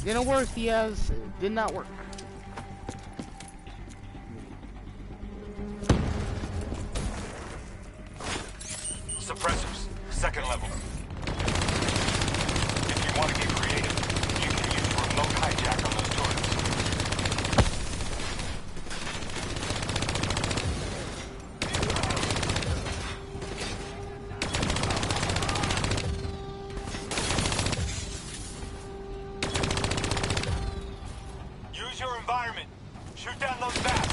Didn't work, Diaz. It did not work. Suppressors, second level. If you want to get creative, you can use remote hijack on those turrets. Use your environment. Shoot down those bats.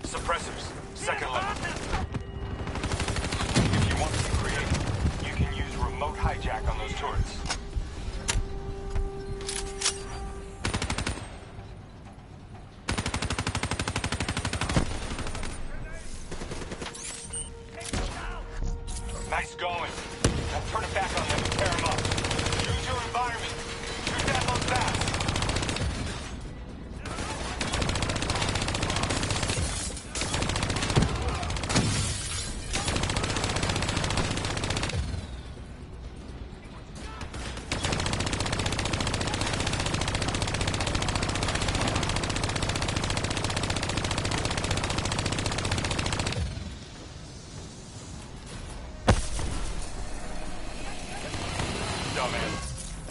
Suppressors, second level. If you want to be creative, you can use remote remote hijack on those turrets. Nice going. Now turn it back on them and tear them up. Use your environment. Shoot that one fast.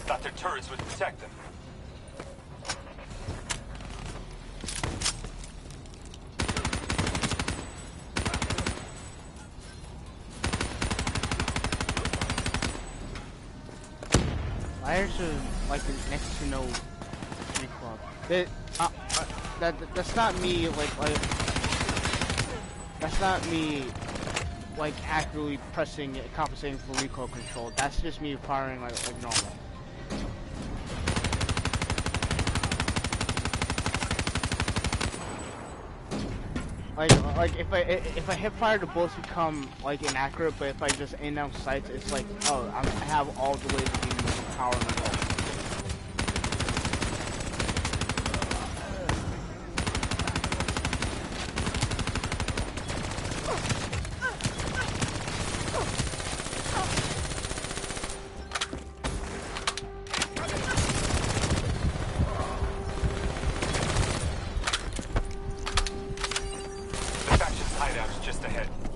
Thought their turrets would protect them. Liars are like next to no recall. That's not me like that's not me like accurately pressing compensating for recoil control. That's just me firing like normal. Like if I hip fire, the bullets become like inaccurate, but if I just aim down sights, it's like, oh, I have all the way to the power in the world.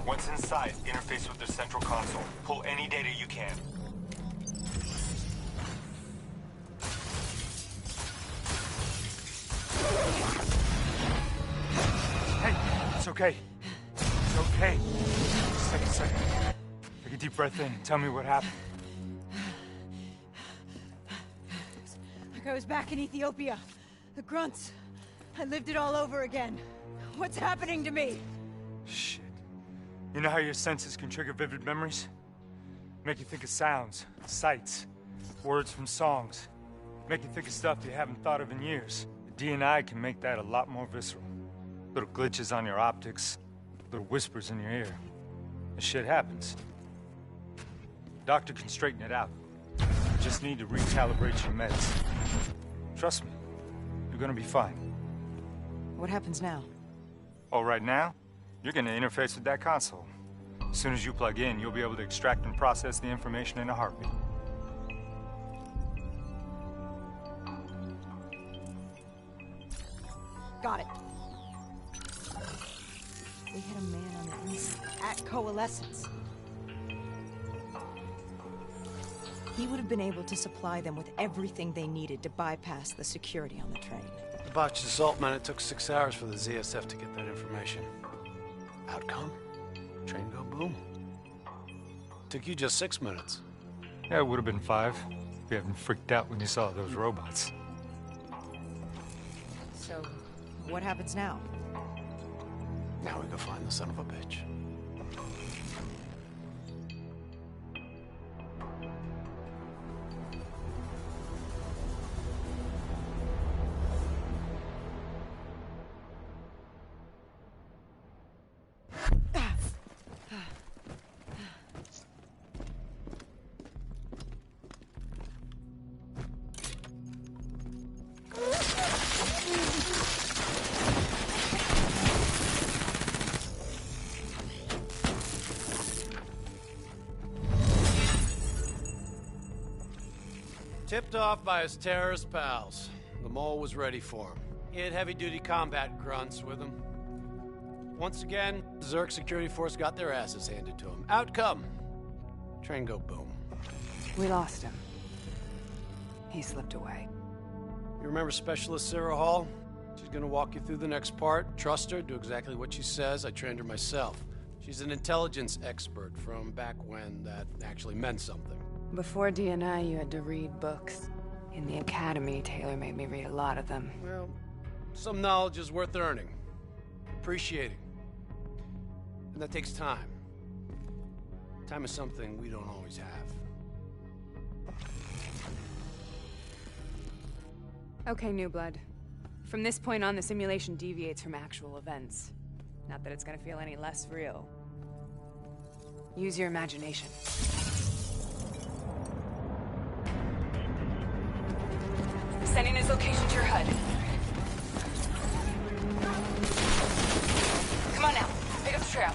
Once inside, interface with the central console. Pull any data you can. Hey, it's okay. It's okay. Just take a second. Take a deep breath in and tell me what happened. Like I was back in Ethiopia. The grunts. I lived it all over again. What's happening to me? Shit. You know how your senses can trigger vivid memories? Make you think of sounds, sights, words from songs. Make you think of stuff you haven't thought of in years. The DNI can make that a lot more visceral. Little glitches on your optics, little whispers in your ear. This shit happens. Doctor can straighten it out. You just need to recalibrate your meds. Trust me, you're gonna be fine. What happens now? Oh, right now? You're gonna interface with that console. As soon as you plug in, you'll be able to extract and process the information in a heartbeat. Got it. We had a man on the insta at Coalescence. He would have been able to supply them with everything they needed to bypass the security on the train. The botched assault, man. It took 6 hours for the ZSF to get that information. Outcome? Train go boom. Took you just 6 minutes. Yeah, it would have been 5 if you hadn't freaked out when you saw those robots. So, what happens now? Now we go find the son of a bitch. Tipped off by his terrorist pals. The mole was ready for him. He had heavy-duty combat grunts with him. Once again, Zerk security force got their asses handed to him. Outcome. Train go boom. We lost him. He slipped away. You remember Specialist Sarah Hall? She's gonna walk you through the next part. Trust her, do exactly what she says. I trained her myself. She's an intelligence expert from back when that actually meant something. Before DNI, you had to read books. In the academy, Taylor made me read a lot of them. Well, some knowledge is worth earning. Appreciating. And that takes time. Time is something we don't always have. Okay, New Blood. From this point on, the simulation deviates from actual events. Not that it's gonna feel any less real. Use your imagination. Sending his location to your HUD. Come on now, pick up the trail.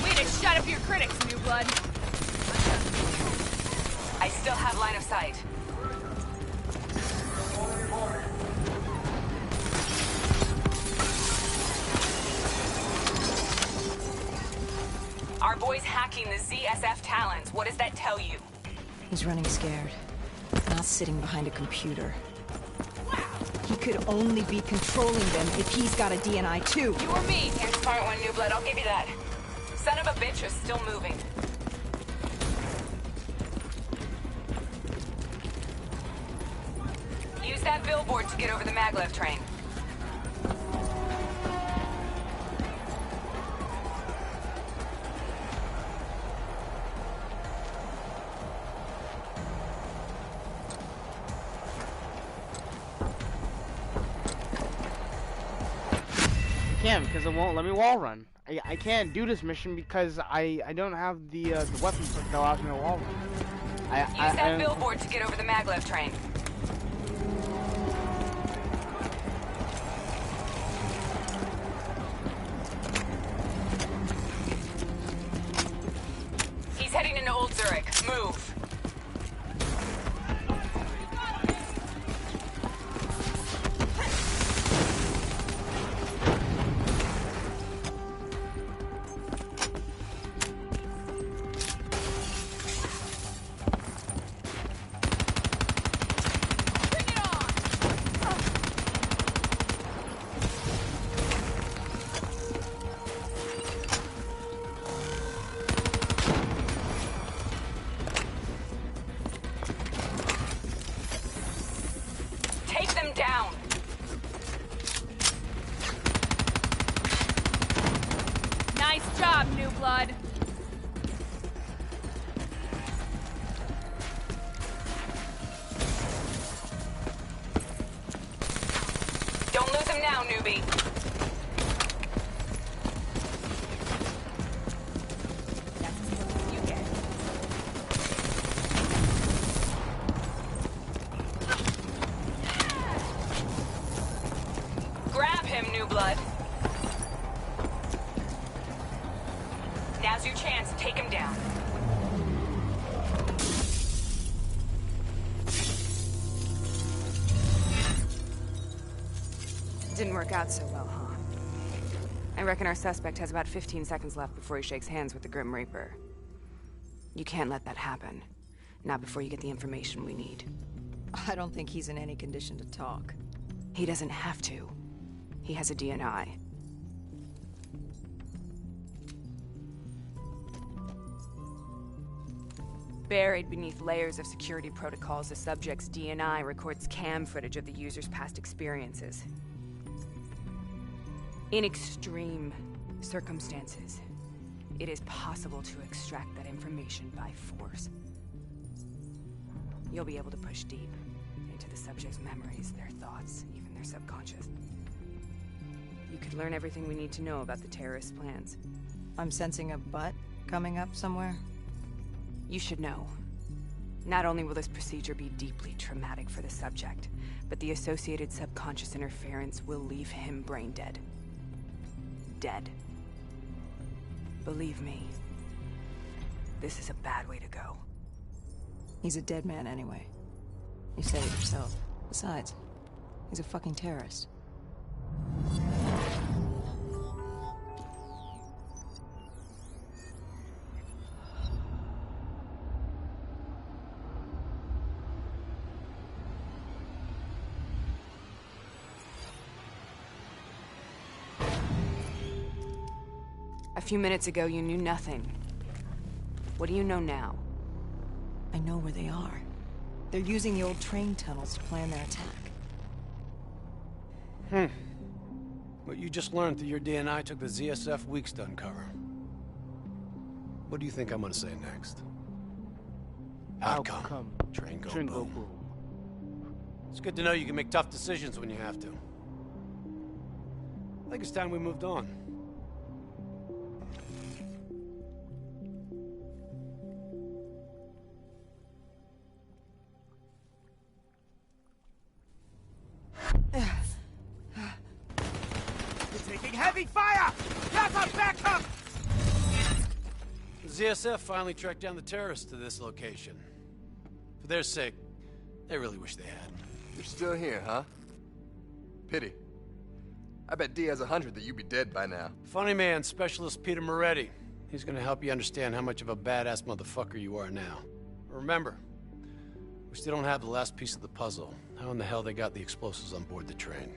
Way to shut up your critics, New Blood. I still have line of sight. Our boy's hacking the ZSF Talons. What does that tell you? He's running scared. Not sitting behind a computer. He could only be controlling them if he's got a DNI too. You or me? You're a smart one, New Blood. I'll give you that. Son of a bitch is still moving. Use that billboard to get over the maglev train. Because it won't let me wall run. I can't do this mission because I don't have the weapon that allows me to wall run. Use that billboard to get over the maglev train. He's heading into Old Zurich. Move. Down. Nice job, New Blood. Don't lose him now, newbie. Blood. Now's your chance. Take him down. Didn't work out so well, huh? I reckon our suspect has about 15 seconds left before he shakes hands with the Grim Reaper. You can't let that happen. Not before you get the information we need. I don't think he's in any condition to talk. He doesn't have to. He has a DNI. Buried beneath layers of security protocols, the subject's DNI records cam footage of the user's past experiences. In extreme circumstances, it is possible to extract that information by force. You'll be able to push deep into the subject's memories, their thoughts, even their subconscious. You could learn everything we need to know about the terrorist plans. I'm sensing a butt coming up somewhere. You should know. Not only will this procedure be deeply traumatic for the subject, but the associated subconscious interference will leave him brain dead. Dead. Believe me, this is a bad way to go. He's a dead man anyway. You said it yourself. Besides, he's a fucking terrorist. A few minutes ago, you knew nothing. What do you know now? I know where they are. They're using the old train tunnels to plan their attack. What you just learned through your DNI took the ZSF weeks to uncover. What do you think I'm gonna say next? Outcome. Train go boom. It's good to know you can make tough decisions when you have to. I think it's time we moved on. Heavy fire! Back up! The ZSF finally tracked down the terrorists to this location. For their sake, they really wish they had. You're still here, huh? Pity. I bet D has 100 that you'd be dead by now. Funny man, Specialist Peter Moretti. He's gonna help you understand how much of a badass motherfucker you are now. Remember, we still don't have the last piece of the puzzle. How in the hell they got the explosives on board the train?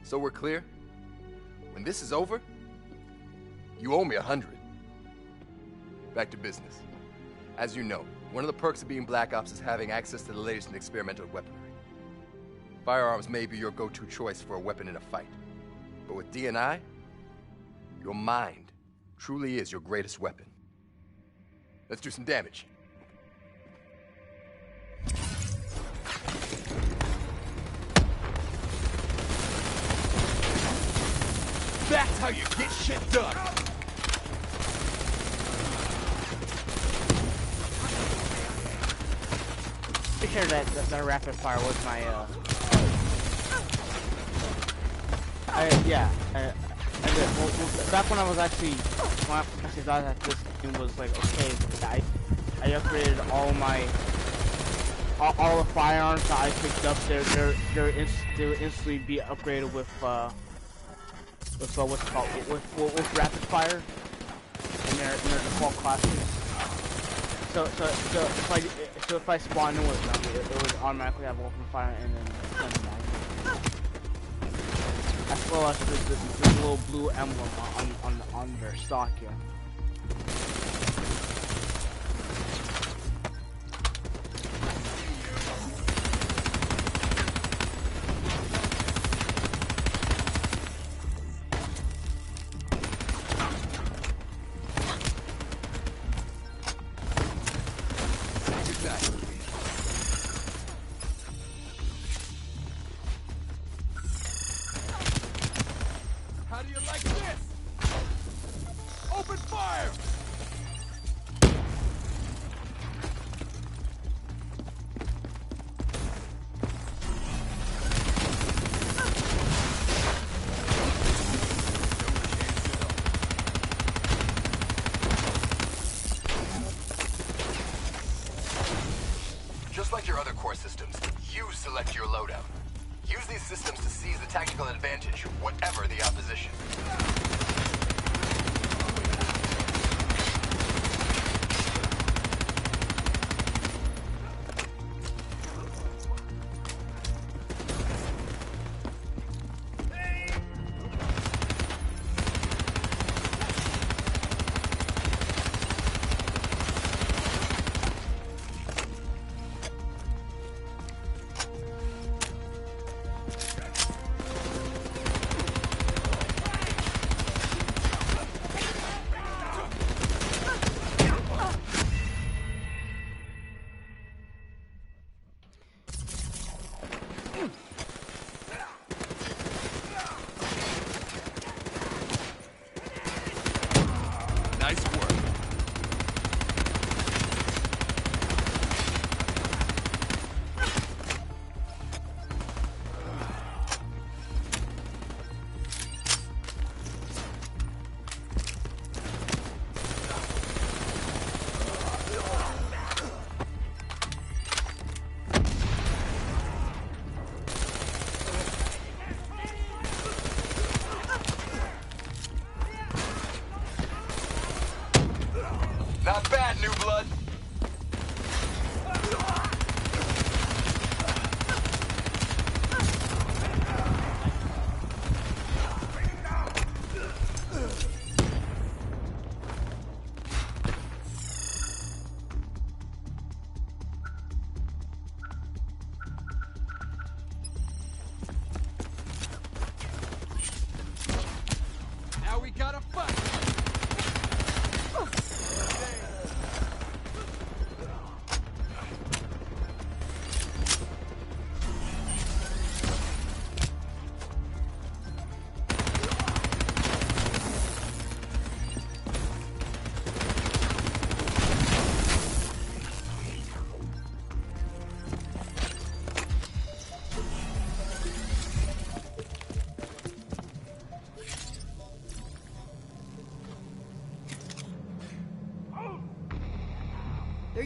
So we're clear? When this is over, you owe me 100. Back to business. As you know, one of the perks of being Black Ops is having access to the latest in experimental weaponry. Firearms may be your go-to choice for a weapon in a fight. But with DNI, your mind truly is your greatest weapon. Let's do some damage. That's how you get shit done! Pretty sure that rapid fire was my, back when I was actually, thought that this game was like, okay, I upgraded all my, all the firearms that I picked up, they would instantly be upgraded with what's it called, with rapid fire in their default classes. So if I spawn in with them, it would automatically have open fire and then as well as the little blue emblem on their stock here. Like your other core systems, you select your loadout. Use these systems to seize the tactical advantage, whatever the opposition.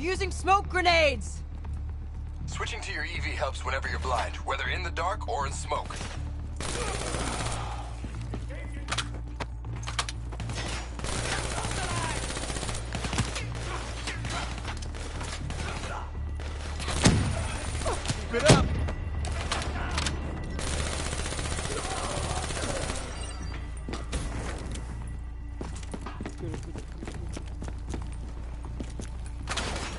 using smoke grenades! Switching to your EV helps whenever you're blind, whether in the dark or in smoke. Keep it up!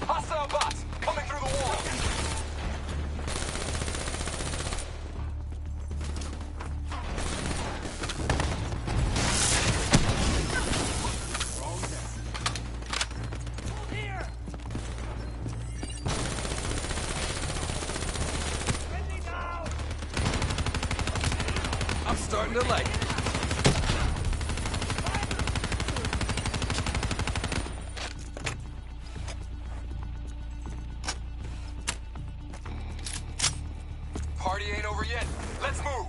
Hostile bots coming through the wall. I'm starting to like it. Party ain't over yet. Let's move.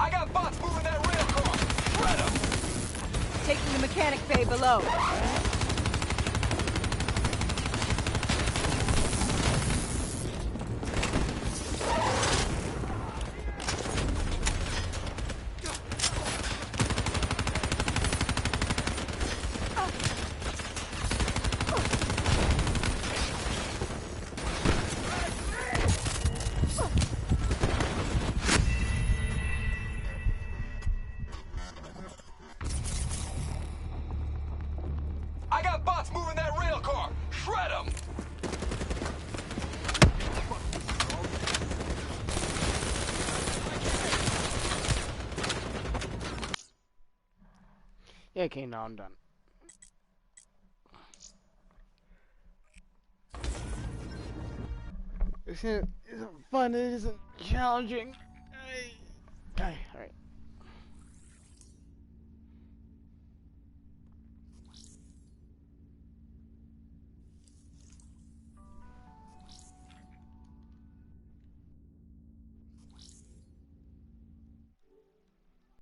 I got bots moving that rail car. Shred 'em. Taking the mechanic bay below. I got bots moving that rail car. Shred 'em. Yeah, okay, now I'm done. Isn't fun, it isn't challenging.